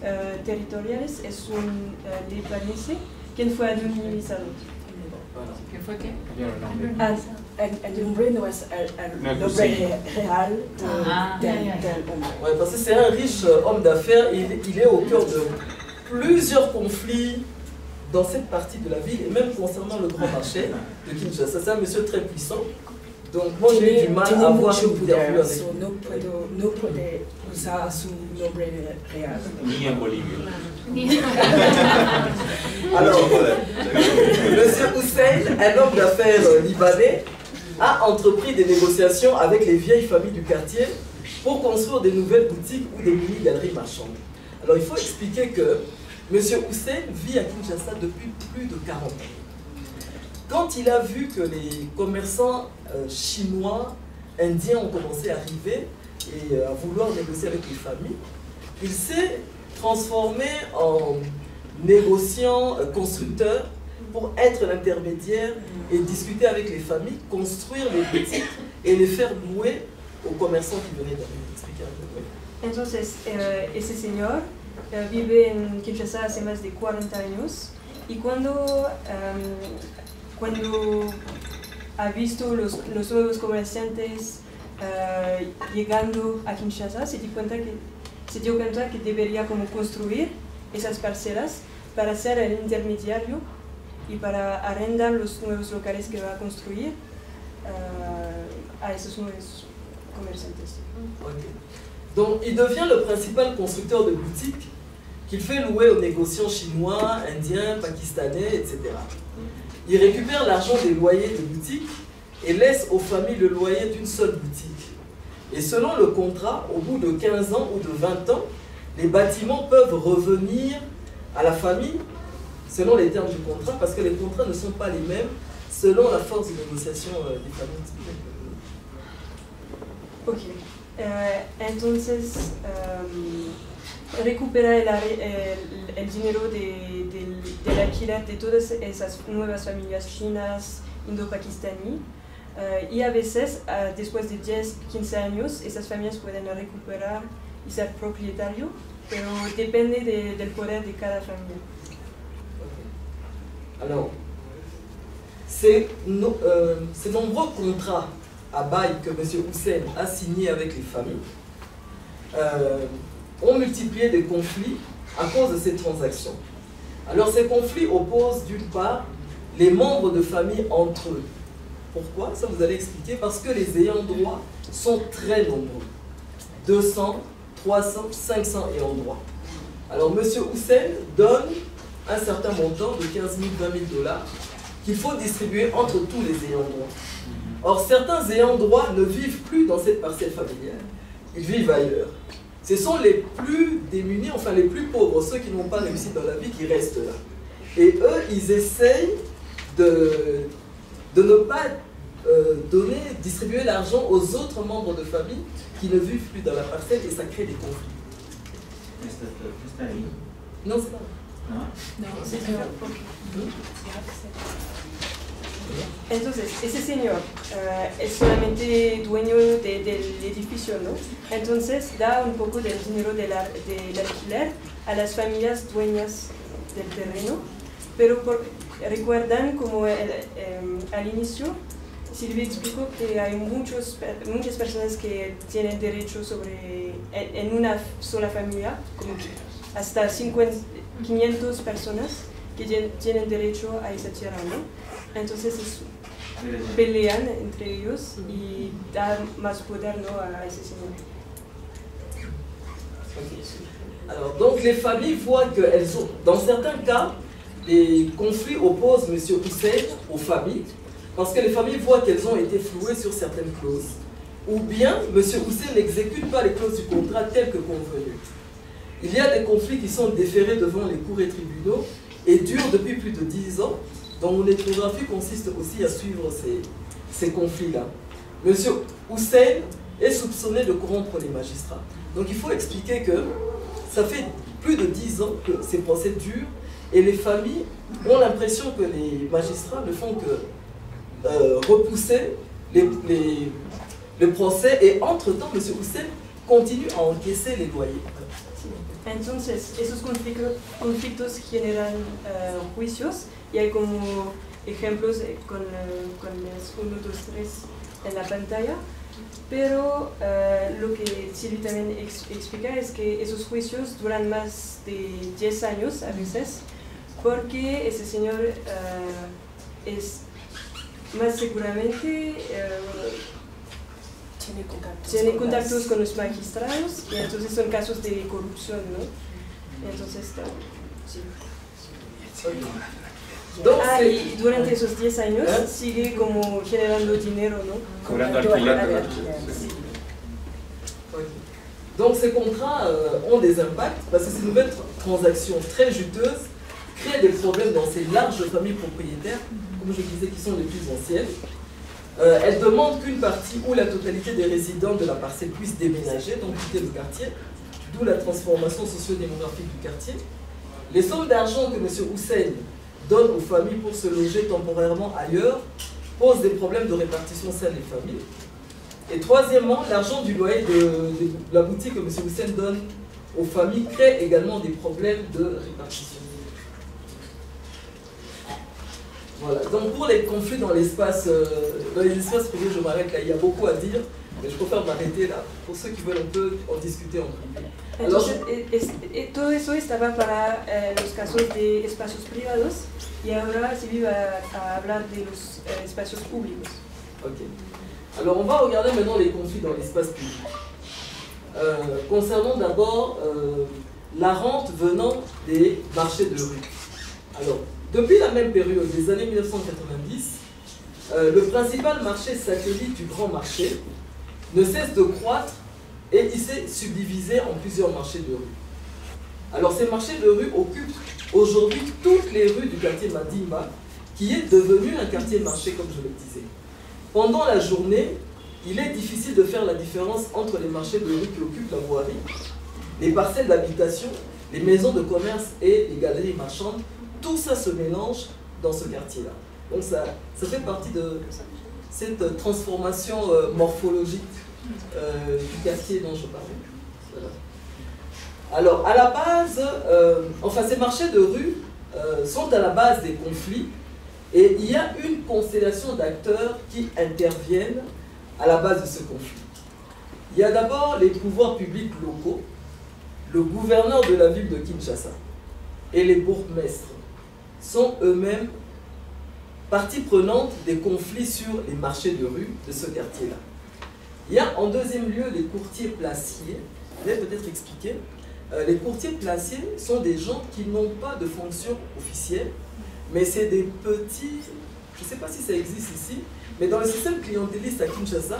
territoriales es un libanés quien fue anonimizado. ¿Qué fue qué? El nombre no es el nombre real del hombre. Ouais, parce que c'est un riche homme d'affaires, il est au cœur de plusieurs conflits dans cette partie de la ville, et même concernant le grand marché de Kinshasa. C'est un monsieur très puissant. Donc moi j'ai eu du mal à avoir une interview avec lui. No puede usar su nombre real. Ni en Bolivia. Alors, monsieur Hussein, un homme d'affaires libanais, a entrepris des négociations avec les vieilles familles du quartier pour construire des nouvelles boutiques ou des mini-galeries marchandes. Alors il faut expliquer que M. Hussein vit à Kinshasa depuis plus de 40 ans. Quand il a vu que les commerçants chinois, indiens ont commencé à arriver et à vouloir négocier avec les familles, il s'est transformé en négociant constructeur pour être l'intermédiaire et discuter avec les familles, construire les boutiques et les faire louer aux commerçants qui venaient d'expliquer un peu. Entonces, ese señor vive en Kinshasa hace más de 40 años y cuando ha visto los nuevos comerciantes llegando a Kinshasa, se dio cuenta que debería como construir esas parcelas para ser el intermediario y para arrendar los nuevos locales que va a construir a esos nuevos comerciantes. Okay. Donc il devient le principal constructeur de boutiques qu'il fait louer aux négociants chinois, indiens, pakistanais, etc. Il récupère l'argent des loyers de boutique et laisse aux familles le loyer d'une seule boutique. Et selon le contrat, au bout de 15 ans ou de 20 ans, les bâtiments peuvent revenir à la famille selon les termes du contrat, parce que les contrats ne sont pas les mêmes selon la force de négociation des familles. Ok. Entonces, recupera el dinero del alquiler de todas esas nuevas familias chinas, indo-pakistaní, y a veces, después de 10-15 años, esas familias pueden recuperar y ser propietario, pero depende del poder de cada familia. Alors, ces nombreux contrats à bail que M. Hussein a signés avec les familles ont multiplié des conflits à cause de ces transactions. Alors, ces conflits opposent d'une part les membres de famille entre eux. Pourquoi? Ça vous allez expliquer. Parce que les ayants droit sont très nombreux. 200, 300, 500 ayants droit. Alors, M. Hussein donne un certain montant de 15 000, 20 000 $ qu'il faut distribuer entre tous les ayants droit. Or, certains ayants droit ne vivent plus dans cette parcelle familiale. Ils vivent ailleurs. Ce sont les plus démunis, enfin les plus pauvres, ceux qui n'ont pas réussi dans la vie, qui restent là. Et eux, ils essayent de ne pas distribuer l'argent aux autres membres de famille qui ne vivent plus dans la parcelle, et ça crée des conflits. Non, c'est pas. No, entonces, ese señor es solamente dueño del edificio, ¿no? Entonces da un poco del dinero del alquiler a las familias dueñas del terreno, pero recuerdan como al inicio Silvia explicó que hay muchas personas que tienen derecho en una sola familia, como hasta 500 personas que tienen derecho a esa tierra, ¿no? Entonces pelean entre ellos y dan más poder, ¿no?, a ese señor. Alors, donc les familles voient qu'elles ont, dans certains cas, les conflits opposent M. Hussein aux familles, parce que les familles voient qu'elles ont été flouées sur certaines clauses. Ou bien, M. Hussein n'exécute pas les clauses du contrat telles que convenues. Il y a des conflits qui sont déférés devant les cours et tribunaux et durent depuis plus de 10 ans, dont mon échographie consiste aussi à suivre ces conflits-là. M. Hussein est soupçonné de corrompre les magistrats. Donc il faut expliquer que ça fait plus de 10 ans que ces procès durent et les familles ont l'impression que les magistrats ne font que repousser le procès, et entre-temps, M. Hussein continue à encaisser les loyers. Entonces, esos conflictos generan juicios, y hay como ejemplos con los 1, 2, 3 en la pantalla, pero lo que Silvia también explica es que esos juicios duran más de 10 años a veces, porque ese señor es más seguramente tiene contactos con los magistrados, y entonces son casos de corrupción, ¿no? Entonces, sí. Y durante esos 10 años sigue como generando dinero, ¿no? Cobrando alquiler. Sí. Donc ces contrats ont des impacts, parce que ces nouvelles transactions très juteuses créent des problèmes dans ces larges familles propriétaires, comme je disais, qui sont les plus anciennes. Elles demandent qu'une partie ou la totalité des résidents de la parcelle puissent déménager, donc quitter le quartier, d'où la transformation socio-démographique du quartier. Les sommes d'argent que M. Hussein donne aux familles pour se loger temporairement ailleurs posent des problèmes de répartition saine des familles. Et troisièmement, l'argent du loyer de la boutique que M. Hussein donne aux familles crée également des problèmes de répartition. Voilà. Donc pour les conflits dans les espaces privés, je m'arrête là, il y a beaucoup à dire, mais je préfère m'arrêter là, pour ceux qui veulent un peu en discuter en privé. Entonces, todo eso estaba para los casos de espacios privados, y ahora Silvia va a hablar de los espacios públicos. Ok. Alors on va regarder maintenant les conflits dans l'espace public. Concernant d'abord la rente venant des marchés de rue. Alors, depuis la même période, des années 1990, le principal marché satellite du grand marché ne cesse de croître et il s'est subdivisé en plusieurs marchés de rue. Alors ces marchés de rue occupent aujourd'hui toutes les rues du quartier Madimba, qui est devenu un quartier marché comme je le disais. Pendant la journée, il est difficile de faire la différence entre les marchés de rue qui occupent la voirie, les parcelles d'habitation, les maisons de commerce et les galeries marchandes. Tout ça se mélange dans ce quartier-là. Donc ça fait partie de cette transformation morphologique du quartier dont je parlais. Voilà. Alors, à la base, ces marchés de rue sont à la base des conflits et il y a une constellation d'acteurs qui interviennent à la base de ce conflit. Il y a d'abord les pouvoirs publics locaux, le gouverneur de la ville de Kinshasa et les bourgmestres sont eux-mêmes partie prenante des conflits sur les marchés de rue de ce quartier-là. Il y a en deuxième lieu les courtiers placiers. Je vais peut-être expliquer. Les courtiers placiers sont des gens qui n'ont pas de fonction officielle, mais c'est des petits, je ne sais pas si ça existe ici, mais dans le système clientéliste à Kinshasa,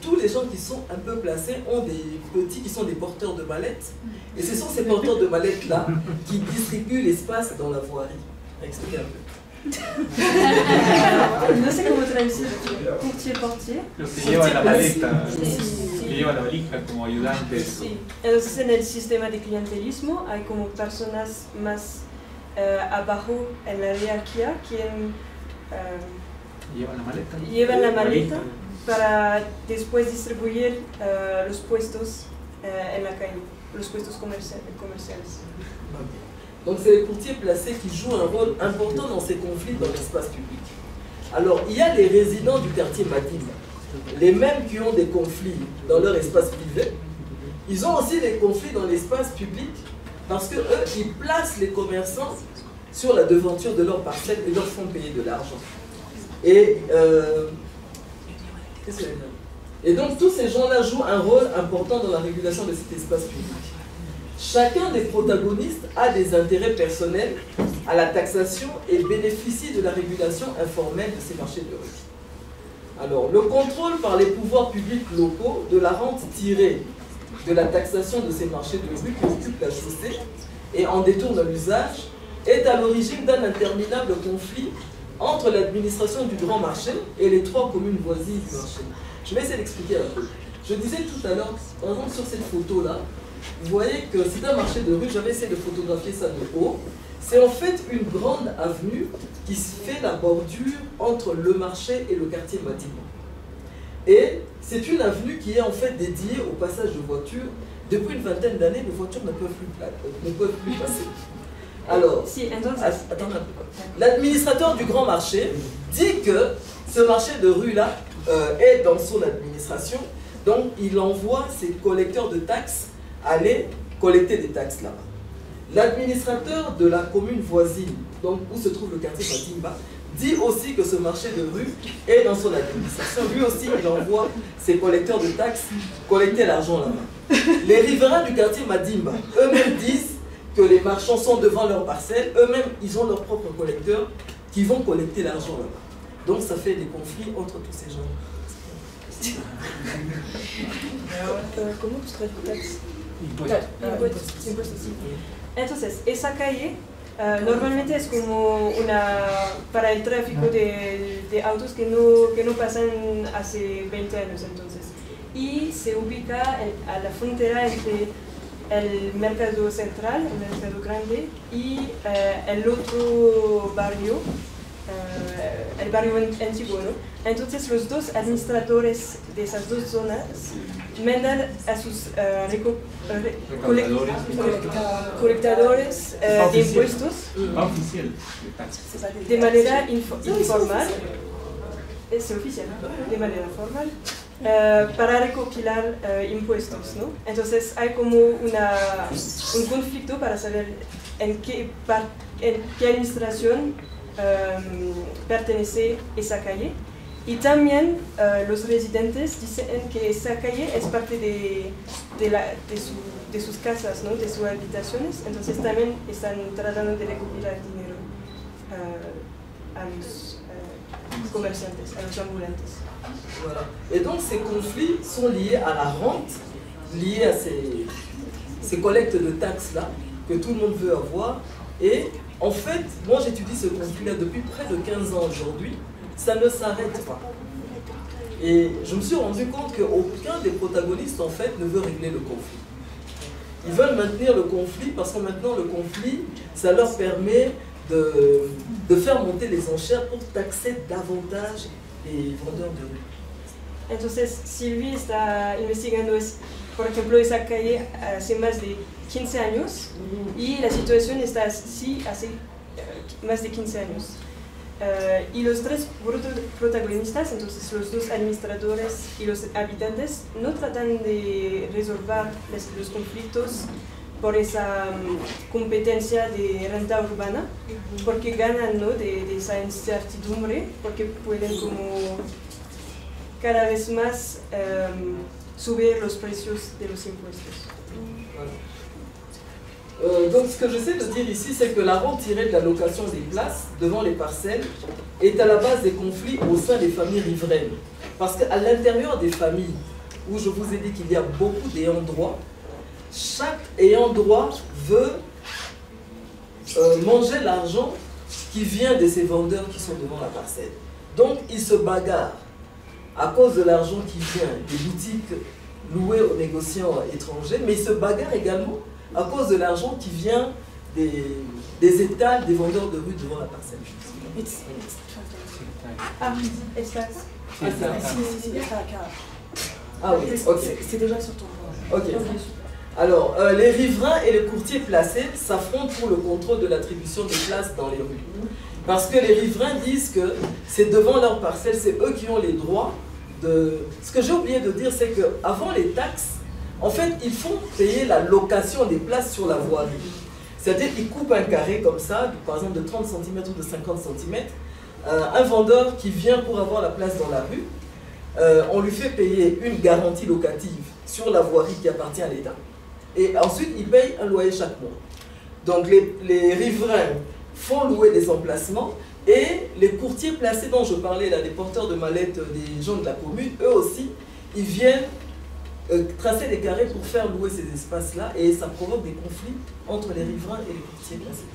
tous les gens qui sont un peu placés ont des petits qui sont des porteurs de mallettes. Et ce sont ces porteurs de mallettes-là qui distribuent l'espace dans la voirie. Expliquez un peu. No sé cómo traducir courtier-portier. Los que llevan la maleta, que llevan la valija como ayudantes. Sí. Entonces en el sistema de clientelismo hay como personas más abajo en la jerarquía quien llevan la maleta para después distribuir los puestos en la calle, los puestos comerciales. Donc c'est les courtiers placés qui jouent un rôle important dans ces conflits dans l'espace public. Alors il y a les résidents du quartier Madimba, les mêmes qui ont des conflits dans leur espace privé. Ils ont aussi des conflits dans l'espace public parce que eux ils placent les commerçants sur la devanture de leurs parcelles et leur font payer de l'argent. Et donc tous ces gens-là jouent un rôle important dans la régulation de cet espace public. Chacun des protagonistes a des intérêts personnels à la taxation et bénéficie de la régulation informelle de ces marchés de rue. Alors, le contrôle par les pouvoirs publics locaux de la rente tirée de la taxation de ces marchés de rue qui occupent la chaussée et en détournent l'usage est à l'origine d'un interminable conflit entre l'administration du grand marché et les 3 communes voisines du marché. Je vais essayer d'expliquer un peu. Je disais tout à l'heure, par exemple sur cette photo-là, vous voyez que c'est un marché de rue, j'avais essayé de photographier ça de haut. C'est en fait une grande avenue qui fait la bordure entre le marché et le quartier Madimba. Et c'est une avenue qui est en fait dédiée au passage de voitures. Depuis une vingtaine d'années, les voitures ne peuvent plus passer. Alors, attends un peu. L'administrateur du grand marché dit que ce marché de rue-là est dans son administration, donc il envoie ses collecteurs de taxes aller collecter des taxes là-bas. L'administrateur de la commune voisine, donc où se trouve le quartier Madimba, dit aussi que ce marché de rue est dans son administration. Lui aussi, il envoie ses collecteurs de taxes collecter l'argent là-bas. Les riverains du quartier Madimba, eux-mêmes disent que les marchands sont devant leurs parcelles, eux-mêmes, ils ont leurs propres collecteurs qui vont collecter l'argent là-bas. Donc ça fait des conflits entre tous ces gens. ¿Cómo se traduce? Impuestos, sí. Entonces, esa calle normalmente es como para el tráfico de autos que no pasan hace 20 años entonces. Y se ubica a la frontera entre el mercado central, el mercado grande, y el otro barrio, el barrio antiguo, ¿no? Entonces los dos administradores de esas dos zonas mandan a sus colectadores de impuestos de manera informal, es oficial, de manera formal, para recopilar impuestos, ¿no? Entonces hay como un conflicto para saber en qué administración pertenece esa calle. Y también los residentes dicen que esa calle es parte de sus casas, ¿no? De sus habitaciones, entonces también están tratando de recopilar dinero a los comerciantes, a los ambulantes. Voilà. Et donc ces conflits sont liés à la rente, liés à ces collectes de taxes-là que tout le monde veut avoir. Et en fait, moi j'étudie ce conflit-là depuis près de 15 ans aujourd'hui. Ça ne s'arrête pas. Et je me suis rendu compte qu'aucun des protagonistes en fait ne veut régler le conflit. Ils veulent maintenir le conflit parce que maintenant le conflit, ça leur permet de faire monter les enchères pour taxer davantage les vendeurs de rue. Entonces Sylvie está investigando, por ejemplo, esa calle hace más de 15 años y la situación está así hace más de 15 años. Y los tres protagonistas, entonces los dos administradores y los habitantes, no tratan de resolver los conflictos por esa competencia de renta urbana, porque ganan, ¿no? de esa incertidumbre, porque pueden como cada vez más subir los precios de los impuestos. Donc ce que j'essaie de dire ici, c'est que la rente tirée de la location des places devant les parcelles est à la base des conflits au sein des familles riveraines. Parce qu'à l'intérieur des familles, où je vous ai dit qu'il y a beaucoup d'ayants droit, chaque ayant droit veut manger l'argent qui vient de ces vendeurs qui sont devant la parcelle. Donc ils se bagarrent à cause de l'argent qui vient des boutiques louées aux négociants étrangers, mais ils se bagarrent également à cause de l'argent qui vient des étals des vendeurs de rue devant la parcelle. Ah oui, ok. C'est déjà sur ton Ok. Alors, les riverains et les courtiers placés s'affrontent pour le contrôle de l'attribution des places dans les rues. Parce que les riverains disent que c'est devant leur parcelle, c'est eux qui ont les droits de... Ce que j'ai oublié de dire, c'est qu'avant les taxes, en fait, ils font payer la location des places sur la voirie. C'est-à-dire qu'ils coupent un carré comme ça, par exemple de 30 cm ou de 50 cm. Un vendeur qui vient pour avoir la place dans la rue, on lui fait payer une garantie locative sur la voirie qui appartient à l'État. Et ensuite, il paye un loyer chaque mois. Donc les riverains font louer des emplacements et les courtiers placés dont je parlais, là, les porteurs de mallettes des gens de la commune, eux aussi, ils viennent tracer des carrés pour faire louer ces espaces-là et ça provoque des conflits entre les riverains et les courtiers placés.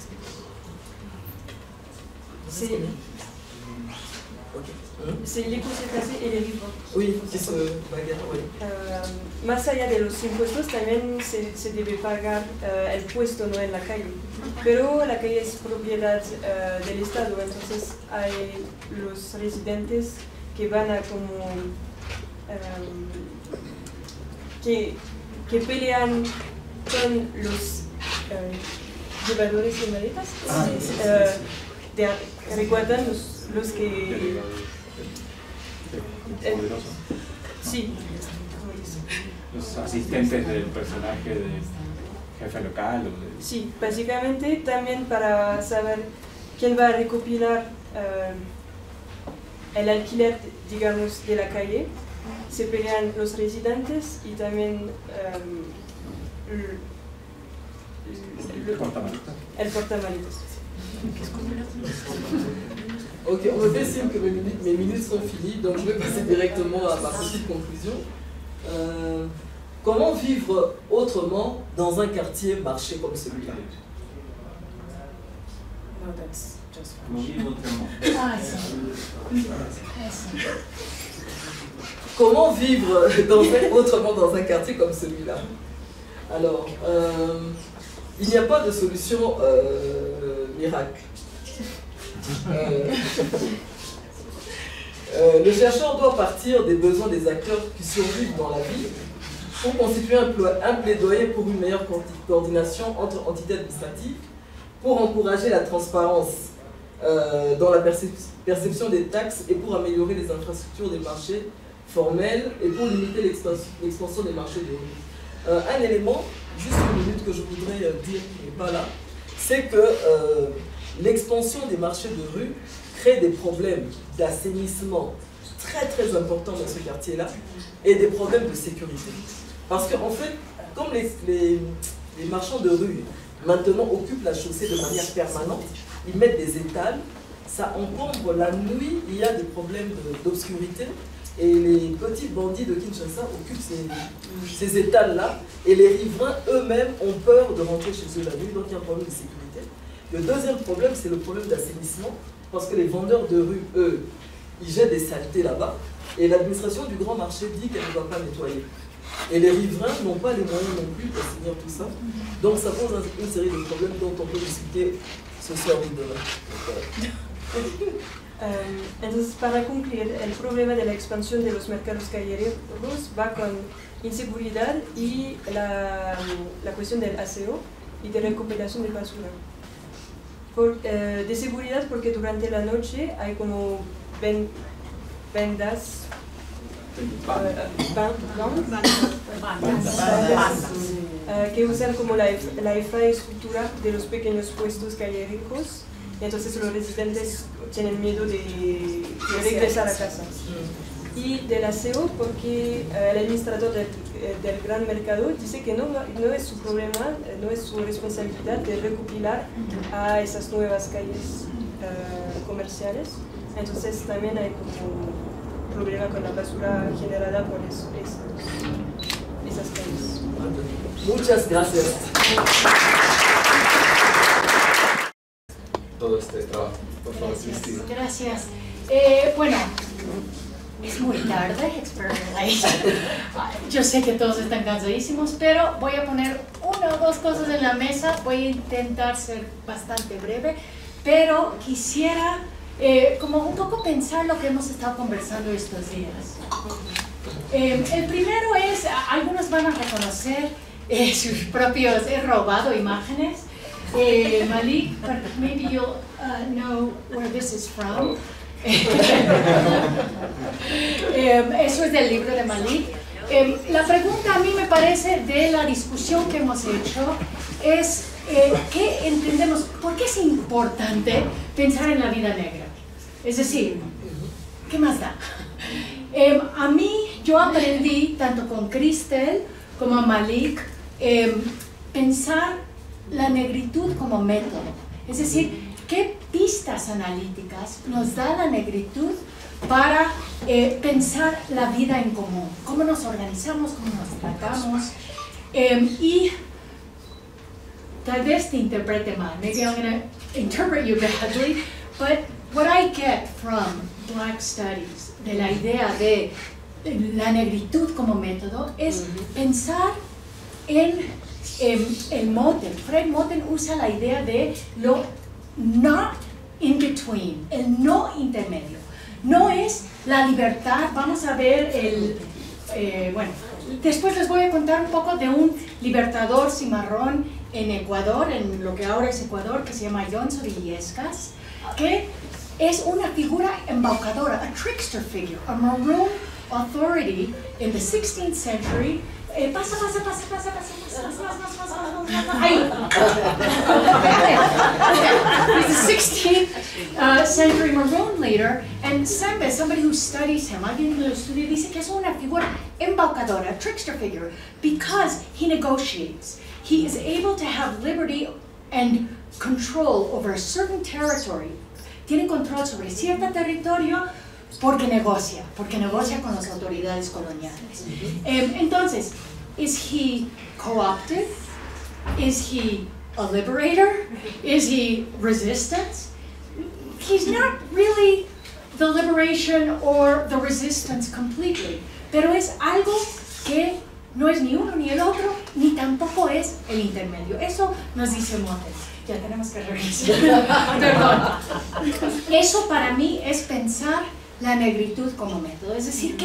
C'est les courtiers placés et les riverains. Oui, qui se bagarrent, oui. Más allá de los impuestos también se debe pagar el puesto, ¿no? En la calle. Pero la calle es propiedad del Estado, entonces hay los residentes que van a como... que pelean con los llevadores de maletas. ¿Recuerdan los que... sí. Los asistentes del personaje del jefe local. O de... Sí, básicamente también para saber quién va a recopilar el alquiler, digamos, de la calle, se pelean los residentes y también el portamaletas. Ok, on me fait signe que mes minutes sont finies, donc je vais passer directement à ma petite conclusion. Comment vivre autrement dans un quartier marché comme celui-là? No, that's just Comment vivre autrement. Comment vivre autrement dans un quartier comme celui-là? Alors, il n'y a pas de solution miracle. Le chercheur doit partir des besoins des acteurs qui survivent dans la ville pour constituer un plaidoyer pour une meilleure coordination entre entités administratives, pour encourager la transparence dans la perception des taxes et pour améliorer les infrastructures des marchés formels et pour limiter l'expansion des marchés de rue. Un élément, juste une minute que je voudrais dire qui n'est pas là, c'est que l'expansion des marchés de rue crée des problèmes d'assainissement très très important dans ce quartier-là et des problèmes de sécurité. Parce qu'en fait, comme les marchands de rue maintenant occupent la chaussée de manière permanente, ils mettent des étals, ça encombre la nuit, il y a des problèmes d'obscurité et les petits bandits de Kinshasa occupent ces étals-là et les riverains eux-mêmes ont peur de rentrer chez eux la nuit, donc il y a un problème de sécurité. Le deuxième problème, c'est le problème d'assainissement, parce que les vendeurs de rue, eux, ils jettent des saletés là-bas et l'administration du grand marché dit qu'elle ne va pas nettoyer. Et les riverains n'ont pas les moyens non plus d'assainir tout ça. Donc ça pose une série de problèmes dont on peut discuter ce soir ou demain. Entonces, para concluir, el problema de la expansión de los mercados callejeros va con inseguridad y la cuestión del aseo y de recuperación de basura. De seguridad porque durante la noche hay como bandas que usan como la infraestructura de los pequeños puestos callejeros. Y entonces los residentes tienen miedo de regresar a casa. Y del aseo porque el administrador del gran mercado dice que no es su problema, no es su responsabilidad de recopilar a esas nuevas calles comerciales. Entonces también hay como problema con la basura generada por esas calles. Muchas gracias. Todo este trabajo. Por favor, Cristina. Gracias. Bueno, es muy tarde, yo sé que todos están cansadísimos, pero voy a poner una o dos cosas en la mesa, voy a intentar ser bastante breve, pero quisiera como un poco pensar lo que hemos estado conversando estos días. El primero es, algunos van a reconocer sus propios, he robado imágenes. Malik, maybe you'll know where this is from. Eso es del libro de Malik. La pregunta a mí me parece de la discusión que hemos hecho es ¿qué entendemos? ¿Por qué es importante pensar en la vida negra? Es decir, ¿qué más da? A mí, yo aprendí tanto con Cristel como Malik pensar la negritud como método, es decir, ¿qué pistas analíticas nos da la negritud para pensar la vida en común? ¿Cómo nos organizamos? ¿Cómo nos tratamos? Y tal vez te interprete mal, maybe I'm going to interpret you badly, but what I get from Black Studies, de la idea de la negritud como método, es pensar en el Moten. Fred Moten usa la idea de lo not in between, el no intermedio. No es la libertad, vamos a ver bueno, después les voy a contar un poco de un libertador cimarrón en Ecuador, en lo que ahora es Ecuador, que se llama Alonso de Illescas, que es una figura embaucadora, a trickster figure, a maroon authority in the 16th century. Pasa. Ahí. He's a 16th century maroon leader, and Sembe, somebody who studies him, alguien que lo estudia, dice que es una figura embaucadora, a trickster figure, because he negotiates. He is able to have liberty and control over a certain territory. Tiene control sobre cierto territorio porque negocia con las autoridades coloniales. Entonces, is he co-opted? Is he a liberator? Is he resistance? He's not really the liberation or the resistance completely, pero es algo que no es ni uno ni el otro, ni tampoco es el intermedio. Eso nos dice Moten. Ya tenemos que regresar. Perdón. Eso para mí es pensar la negritud como método, es decir,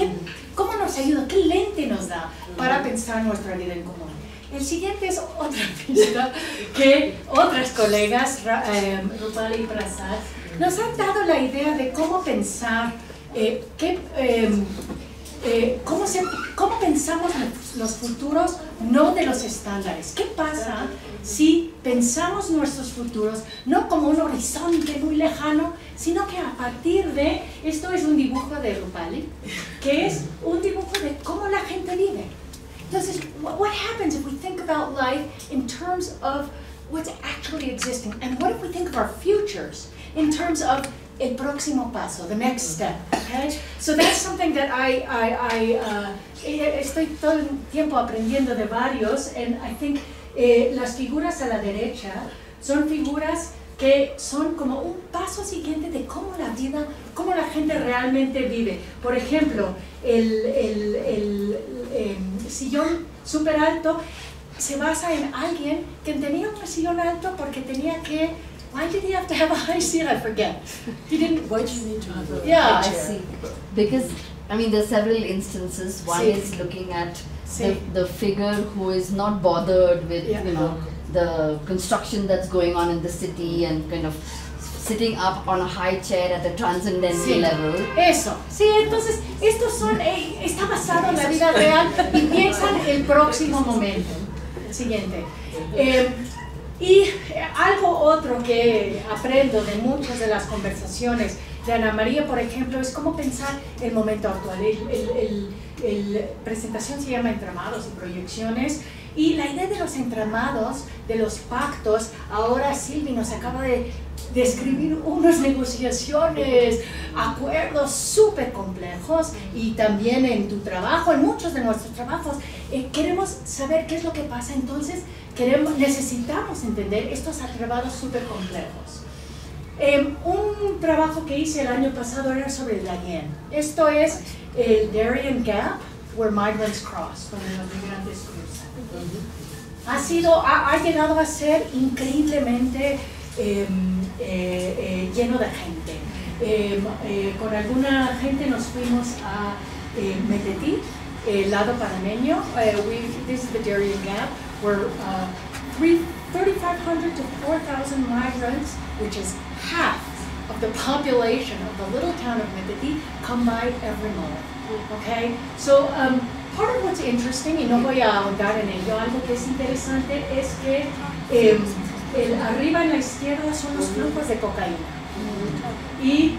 ¿cómo nos ayuda? ¿Qué lente nos da para pensar nuestra vida en común? El siguiente es otra pista que otras colegas, Rupali y Prasad, nos han dado la idea de cómo pensar ¿cómo pensamos los futuros no de los estándares? ¿Qué pasa si pensamos nuestros futuros no como un horizonte muy lejano, sino que a partir de, esto es un dibujo de Rupali, que es un dibujo de cómo la gente vive? Entonces, what happens if we think about life in terms of what's actually existing? And what if we think of our futures in terms of el próximo paso, the next step, okay? So that's something that estoy todo el tiempo aprendiendo de varios, and I think las figuras a la derecha son figuras que son como un paso siguiente de cómo la vida, cómo la gente realmente vive. Por ejemplo, el sillón súper alto se basa en alguien que tenía un sillón alto porque tenía que. Why did he have to have a high seat? I forget. He didn't. Why do you need to have a Yeah, I see. Because, I mean, there are several instances. One is looking at the figure who is not bothered with, you know, the construction that's going on in the city and kind of sitting up on a high chair at a transcendental level. Eso. Sí, entonces, estos son, está basado en la vida real y piensan el próximo momento. El siguiente. Y algo otro que aprendo de muchas de las conversaciones de Ana María, por ejemplo, es cómo pensar el momento actual. La presentación se llama Entramados y Proyecciones, y la idea de los entramados, de los pactos, ahora Silvi nos acaba de describir unas negociaciones, acuerdos súper complejos, y también en tu trabajo, en muchos de nuestros trabajos, queremos saber qué es lo que pasa. Entonces necesitamos entender estos acabados súper complejos. Un trabajo que hice el año pasado era sobre el Darien. Esto es el Darien Gap, where migrants cross, donde los migrantes cruzan. Ha llegado a ser increíblemente lleno de gente. Con alguna gente nos fuimos a Metetí, el lado panameño. This is the Darien Gap, where 3,500 to 4,000 migrants, which is half of the population of the little town of Metetí, come by every month. Okay, so part of what's interesting, y no voy a ahondar en ello, algo que es interesante es que arriba en la izquierda son los flujos de cocaína. Y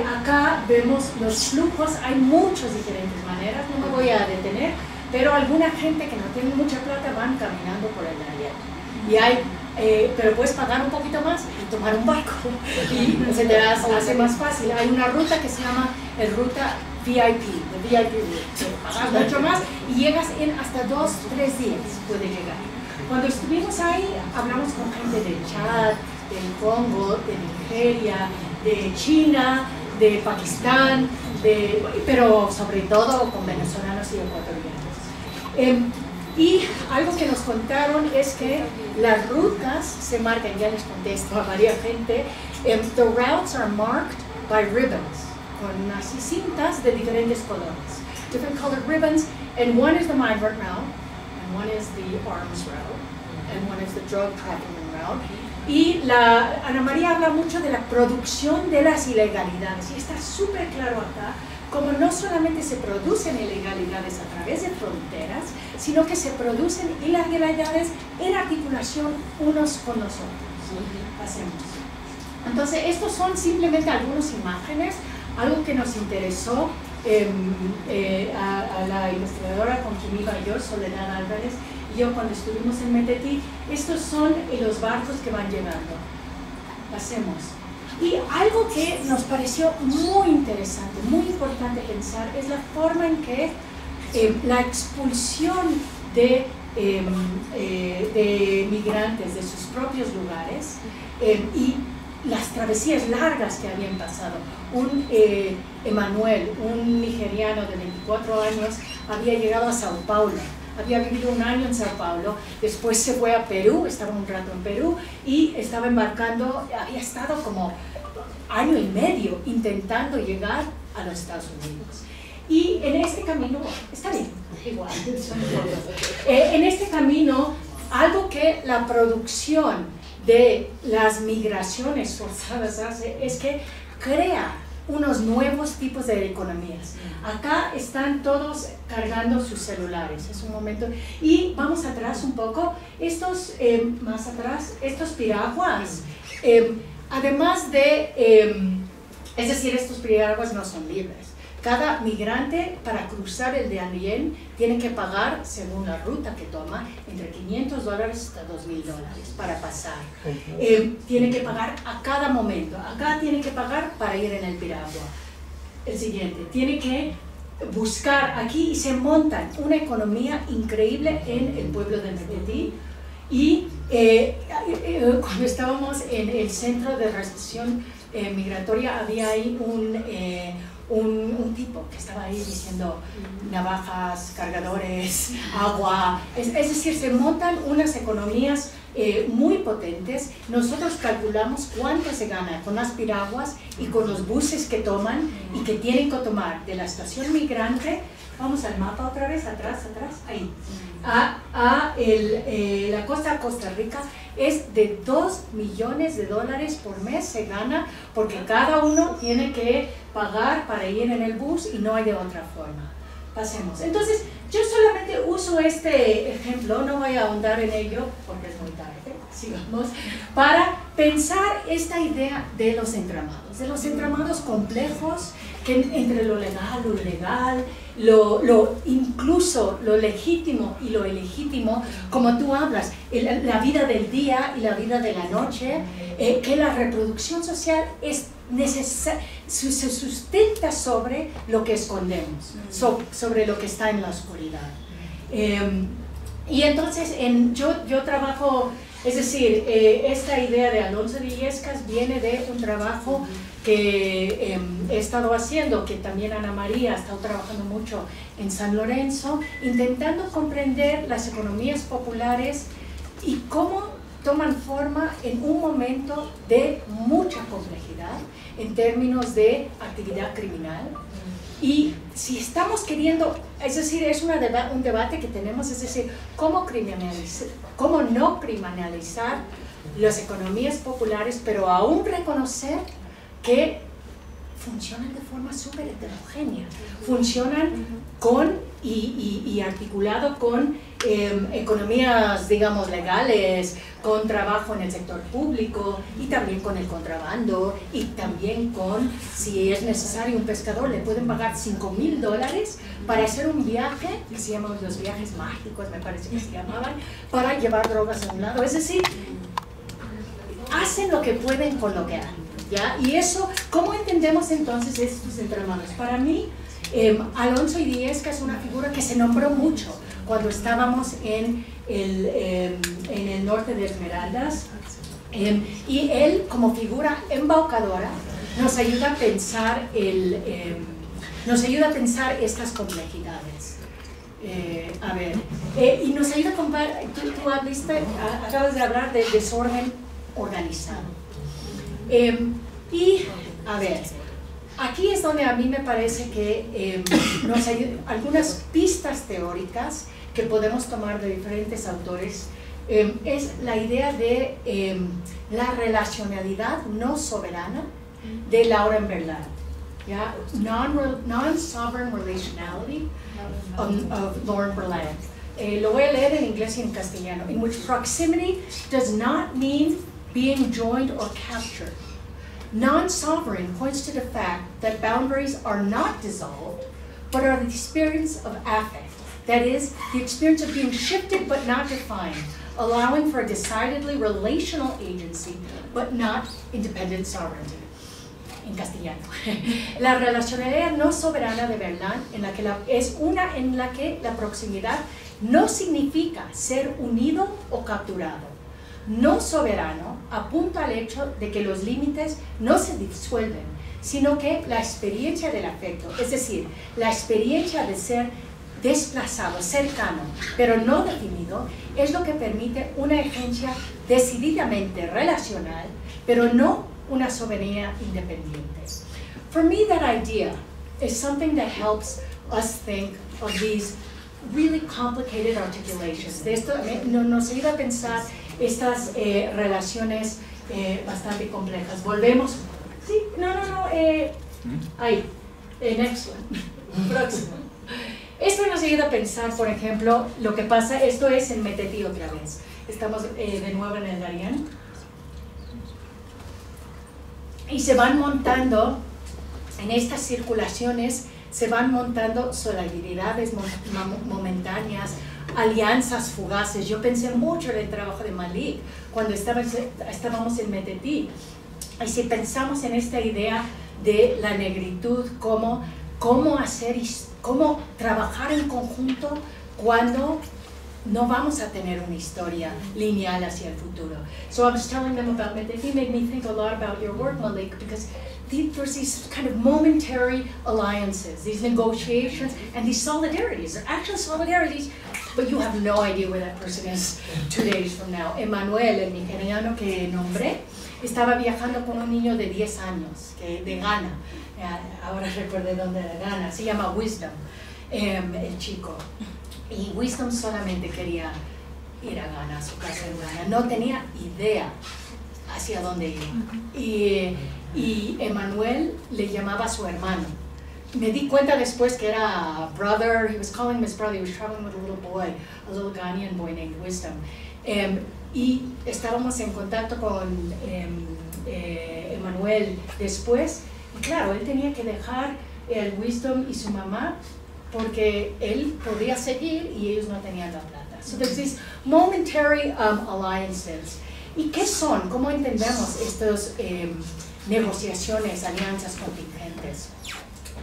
acá vemos los flujos. Hay muchas diferentes maneras, no me voy a detener, pero alguna gente que no tiene mucha plata van caminando por el Darien. Y pero puedes pagar un poquito más y tomar un barco y se te hace más fácil. Hay una ruta que se llama el ruta VIP, the VIP route. Pagas mucho más y llegas en hasta 2-3 días, puede llegar. Cuando estuvimos ahí, hablamos con gente de Chad, del Congo, de Nigeria, de China, de Pakistán, pero sobre todo con venezolanos y ecuatorianos. Y algo que nos contaron es que las rutas se marcan, ya les contesto a varias gente, the routes are marked by ribbons, con así cintas de diferentes colores, different colored ribbons, and one is the migrant route, and one is the arms route, and one is the drug trafficking route. Y Ana María habla mucho de la producción de las ilegalidades, y está súper claro acá, como no solamente se producen ilegalidades a través de fronteras, sino que se producen ilegalidades en articulación unos con los otros. Hacemos. Entonces, estos son simplemente algunas imágenes, algo que nos interesó a la investigadora con quien iba yo, Soledad Álvarez, y yo cuando estuvimos en Metetí. Estos son los barcos que van llegando. Hacemos. Y algo que nos pareció muy interesante, muy importante pensar, es la forma en que la expulsión de migrantes de sus propios lugares y las travesías largas que habían pasado. Emanuel, un nigeriano de 24 años, había llegado a Sao Paulo. Había vivido 1 año en Sao Paulo, después se fue a Perú, estaba un rato en Perú y estaba embarcando, había estado como 1 año y medio intentando llegar a los Estados Unidos. Y en este camino, está bien, igual, en este camino, algo que la producción de las migraciones forzadas hace es que crea unos nuevos tipos de economías. Acá están todos cargando sus celulares, es un momento. Y vamos atrás un poco, estos, más atrás, estos piraguas, además de, es decir, estos piraguas no son libres. Cada migrante para cruzar el Darién tiene que pagar, según la ruta que toma, entre $500 hasta $2,000 para pasar. Tiene que pagar a cada momento. Acá tiene que pagar para ir en el piragua. El siguiente, tiene que buscar aquí y se montan una economía increíble en el pueblo de Metetí. Y cuando estábamos en el centro de recepción migratoria había ahí un tipo que estaba ahí diciendo navajas, cargadores, agua, es decir, se montan unas economías muy potentes. Nosotros calculamos cuánto se gana con las piraguas y con los buses que toman y que tienen que tomar de la estación migrante, vamos al mapa otra vez, atrás, ahí, la costa de Costa Rica. Es de $2 millones por mes se gana, porque cada uno tiene que pagar para ir en el bus y no hay de otra forma. Pasemos. Entonces, yo solamente uso este ejemplo, no voy a ahondar en ello porque es muy tarde, sigamos, para pensar esta idea de los entramados complejos, que entre lo legal, lo ilegal, incluso lo legítimo y lo ilegítimo, como tú hablas, la vida del día y la vida de la noche, que la reproducción social es se sustenta sobre lo que escondemos, sobre lo que está en la oscuridad. Y entonces yo trabajo, es decir, esta idea de Alonso de Illescas viene de un trabajo que he estado haciendo, que también Ana María ha estado trabajando mucho en San Lorenzo, intentando comprender las economías populares y cómo toman forma en un momento de mucha complejidad en términos de actividad criminal. Y si estamos queriendo, es decir, es un debate que tenemos, es decir, cómo no criminalizar las economías populares, pero aún reconocer que funcionan de forma súper heterogénea, funcionan con y articulado con economías, digamos, legales, con trabajo en el sector público y también con el contrabando y también con, si es necesario, un pescador le pueden pagar $5,000 para hacer un viaje, que se llaman los viajes mágicos, me parece que se llamaban, para llevar drogas a un lado. Es decir, hacen lo que pueden con lo que han. ¿Ya? Y eso, ¿cómo entendemos entonces estos entramados? Para mí, Alonso de Illescas es una figura que se nombró mucho cuando estábamos en el norte de Esmeraldas, y él, como figura embaucadora, nos ayuda a pensar estas complejidades. Y nos ayuda a comparar, tú acabas de hablar del desorden organizado. Aquí es donde a mí me parece que nos ayuda, algunas pistas teóricas que podemos tomar de diferentes autores, es la idea de la relacionalidad no soberana de Lauren Berlant, ¿ya? Non-sovereign relationality of Lauren Berlant. Lo voy a leer en inglés y en castellano. In which proximity does not mean being joined or captured. Non-sovereign points to the fact that boundaries are not dissolved, but are the experience of affect. That is, the experience of being shifted but not defined, allowing for a decidedly relational agency, but not independent sovereignty. En castellano. La relacionalidad no soberana de Berlant es una en la que la proximidad no significa ser unido o capturado. No soberano apunta al hecho de que los límites no se disuelven, sino que la experiencia del afecto, es decir, la experiencia de ser desplazado, cercano, pero no definido, es lo que permite una agencia decididamente relacional, pero no una soberanía independiente. For me, that idea is something that helps us think of these really complicated articulations. De esto nos ayuda a pensar estas relaciones bastante complejas. Volvemos. Sí, Ahí, excellent. Próximo. Esto nos ayuda a pensar, por ejemplo, lo que pasa, esto es en Metetí otra vez. Estamos de nuevo en el Darién. Y se van montando, en estas circulaciones, se van montando solidaridades momentáneas, alianzas fugaces. Yo pensé mucho en el trabajo de Malik cuando estábamos en Metetí. Y si pensamos en esta idea de la negritud, cómo trabajar en conjunto cuando no vamos a tener una historia lineal hacia el futuro. So I was telling them about Metetí, made me think a lot about your work, Malik, because there's these kind of momentary alliances, these negotiations, and these solidarities. They're actual solidarities, but you have no idea where that person is 2 days from now. Emmanuel, el nigeriano que nombré, estaba viajando con un niño de 10 años, de Ghana. Ahora recuerdo dónde era Ghana. Se llama Wisdom, el chico. Y Wisdom solamente quería ir a Ghana, a su casa en Ghana. No tenía idea hacia dónde ir. Y Emmanuel le llamaba a su hermano. Me di cuenta después que era brother. He was calling him his brother. He was traveling with a little boy, a little Ghanaian boy named Wisdom. Y estábamos en contacto con Emmanuel después. Y claro, él tenía que dejar el Wisdom y su mamá porque él podía seguir y ellos no tenían la plata. So there's these momentary alliances. ¿Y qué son? ¿Cómo entendemos estas negociaciones, alianzas contingentes?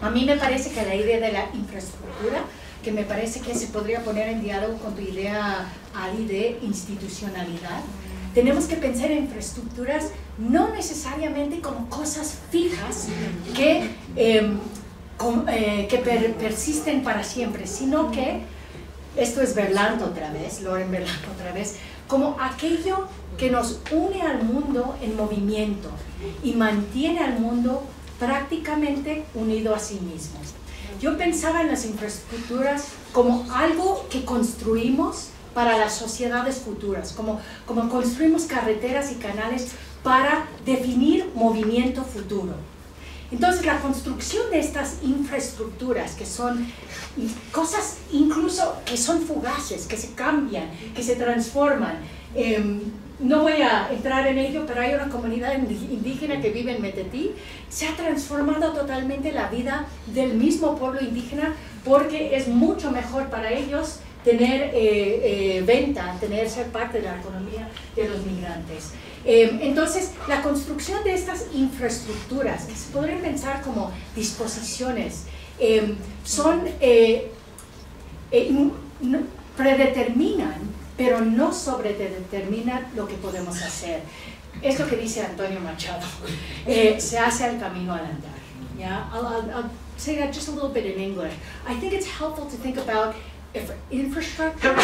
A mí me parece que la idea de la infraestructura, que me parece que se podría poner en diálogo con tu idea, Ali, de institucionalidad. Tenemos que pensar en infraestructuras no necesariamente como cosas fijas que persisten para siempre, sino que, esto es Berlant otra vez, Lauren Berlant otra vez, como aquello que nos une al mundo en movimiento y mantiene al mundo prácticamente unido a sí mismo. Yo pensaba en las infraestructuras como algo que construimos para las sociedades futuras, como construimos carreteras y canales para definir movimiento futuro. Entonces, la construcción de estas infraestructuras, que son cosas incluso que son fugaces, que se cambian, que se transforman, no voy a entrar en ello, pero hay una comunidad indígena que vive en Metetí. Se ha transformado totalmente la vida del mismo pueblo indígena porque es mucho mejor para ellos tener venta, ser parte de la economía de los migrantes. Entonces, la construcción de estas infraestructuras, que se podrían pensar como disposiciones, predeterminan, pero no sobredeterminan lo que podemos hacer. Es lo que dice Antonio Machado, se hace el camino al andar. Yeah? I'll say that just a little bit in English. I think it's helpful to think about infrastructure,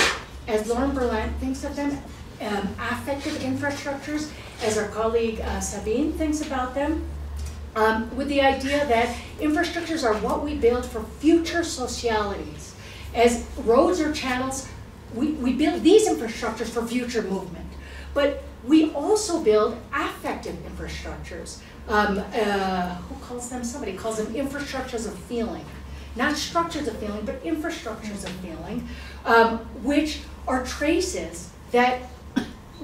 as Lauren Berlant thinks of them, affective infrastructures, as our colleague Sabine thinks about them, with the idea that infrastructures are what we build for future socialities. As roads or channels, we build these infrastructures for future movement, but we also build affective infrastructures. Who calls them? Somebody calls them infrastructures of feeling. Not structures of feeling, but infrastructures of feeling, which are traces that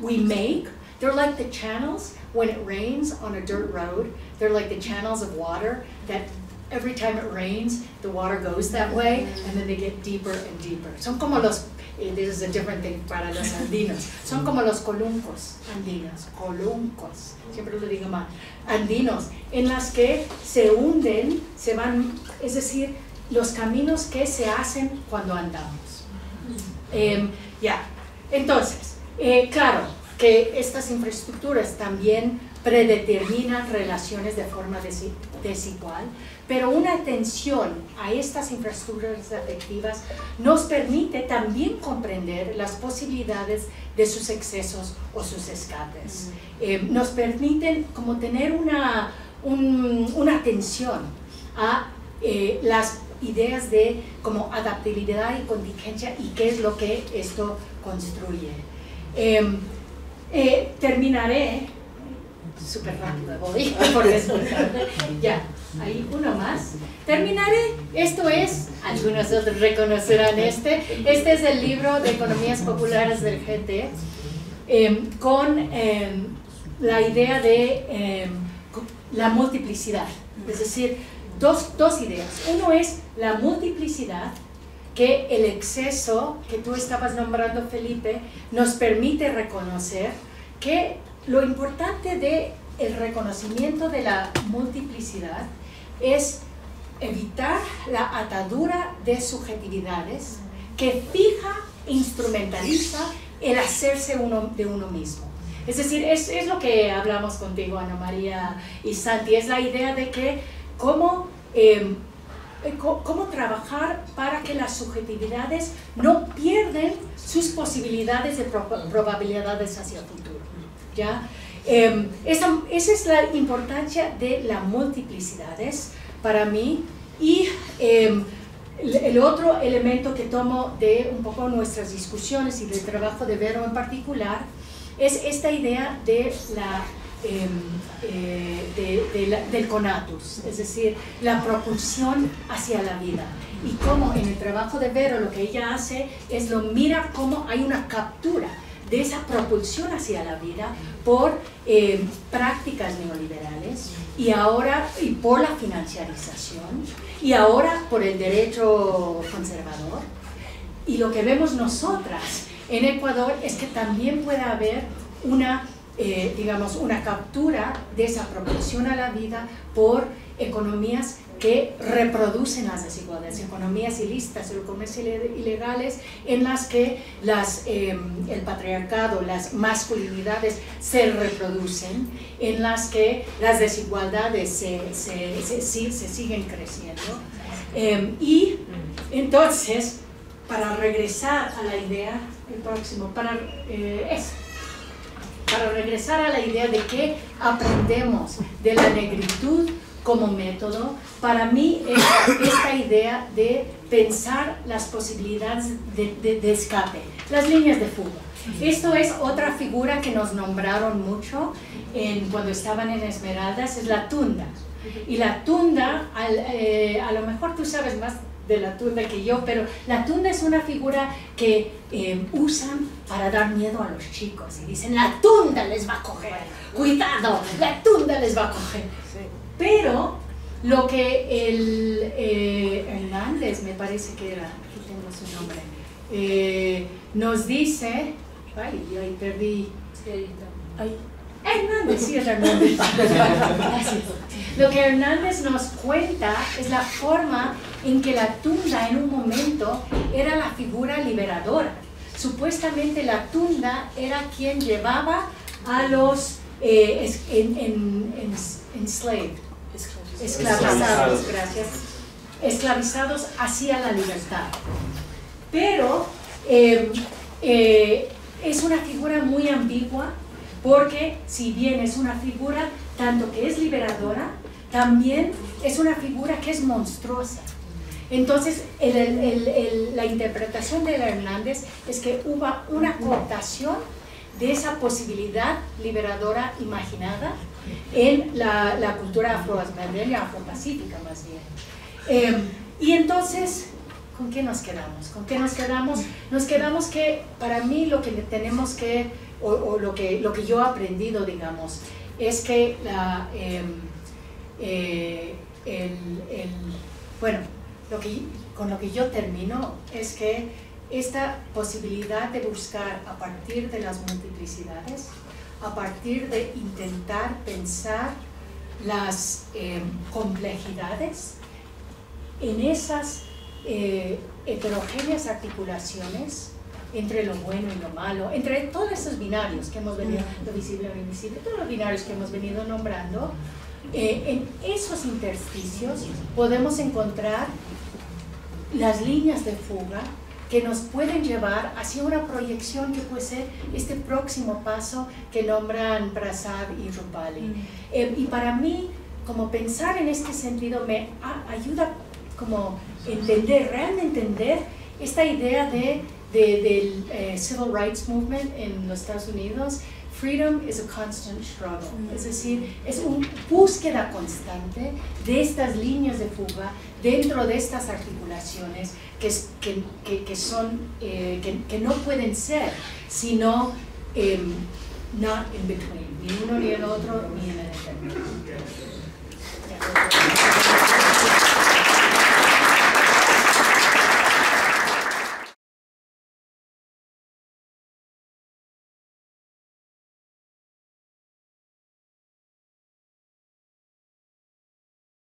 we make. They're like the channels when it rains on a dirt road. They're like the channels of water that every time it rains, the water goes that way, and then they get deeper and deeper. Son como los, this is a different thing para los andinos, son como los coluncos andinos, coluncos, siempre lo digo mal, andinos, en las que se hunden, se van, es decir, los caminos que se hacen cuando andamos. Entonces, claro que estas infraestructuras también predeterminan relaciones de forma desigual, pero una atención a estas infraestructuras afectivas nos permite también comprender las posibilidades de sus excesos o sus escapes. Nos permiten como tener una atención a las ideas de como adaptabilidad y contingencia y qué es lo que esto construye. Terminaré súper rápido, voy por después. Ya. ahí uno más. Terminaré, esto es, algunos otros reconocerán este es el libro de Economías Populares del GT, con la idea de la multiplicidad, es decir, dos ideas. Uno es la multiplicidad, que el exceso que tú estabas nombrando, Felipe, nos permite reconocer que lo importante del reconocimiento de la multiplicidad es evitar la atadura de subjetividades que fija e instrumentaliza el hacerse de uno mismo. Es decir, es lo que hablamos contigo, Ana María y Santi, es la idea de que cómo trabajar para que las subjetividades no pierden sus posibilidades de probabilidades hacia el futuro, ¿ya? Esa es la importancia de las multiplicidades para mí. Y el otro elemento que tomo de un poco nuestras discusiones y del trabajo de Vero en particular es esta idea de del conatus, es decir, la propulsión hacia la vida. Y cómo en el trabajo de Vero lo que ella hace es mira cómo hay una captura de esa propulsión hacia la vida por prácticas neoliberales y ahora por la financiarización y ahora por el derecho conservador. Y lo que vemos nosotras en Ecuador es que también puede haber digamos, una captura de esa propulsión a la vida por economías que reproducen las desigualdades, economías ilícitas o economías ilegales en las que el patriarcado, las masculinidades se reproducen, en las que las desigualdades se siguen creciendo. Y entonces, para regresar a la idea, el próximo, para regresar a la idea de que aprendemos de la negritud como método, para mí es esta idea de pensar las posibilidades de escape, las líneas de fuga. Esto es otra figura que nos nombraron mucho cuando estaban en Esmeraldas, es la tunda. Y la tunda, a lo mejor tú sabes más de la tunda que yo, pero la tunda es una figura que usan para dar miedo a los chicos y dicen, la tunda les va a coger, cuidado, la tunda les va a coger. Pero lo que Hernández, me parece que era, aquí tengo su nombre, nos dice, ay, yo ahí perdí, Hernández, sí es Hernández. Gracias. Lo que Hernández nos cuenta es la forma en que la tunda en un momento era la figura liberadora. Supuestamente la tunda era quien llevaba a los esclavizados, gracias, esclavizados hacia la libertad. Pero es una figura muy ambigua, porque si bien es una figura tanto que es liberadora, también es una figura que es monstruosa. Entonces, la interpretación de Hernández es que hubo una cooptación de esa posibilidad liberadora imaginada en la cultura afroesmeraldeña, afropacífica más bien. Y entonces, ¿con qué nos quedamos? ¿Con qué nos quedamos? Nos quedamos que para mí lo que tenemos que, o lo que yo he aprendido, digamos, es que con lo que yo termino es que esta posibilidad de buscar a partir de las multiplicidades, a partir de intentar pensar las complejidades en esas heterogéneas articulaciones entre lo bueno y lo malo, entre todos esos binarios que hemos venido, lo visible y lo invisible, todos los binarios que hemos venido nombrando, en esos intersticios podemos encontrar las líneas de fuga que nos pueden llevar hacia una proyección que puede ser este próximo paso que nombran Prasad y Rupali. Y para mí, como pensar en este sentido me ayuda como realmente entender esta idea del Civil Rights Movement en los Estados Unidos freedom is a constant struggle. Es decir, es una búsqueda constante de estas líneas de fuga dentro de estas articulaciones que no pueden ser, sino not in between, ni uno ni el otro, ni en el intermedio.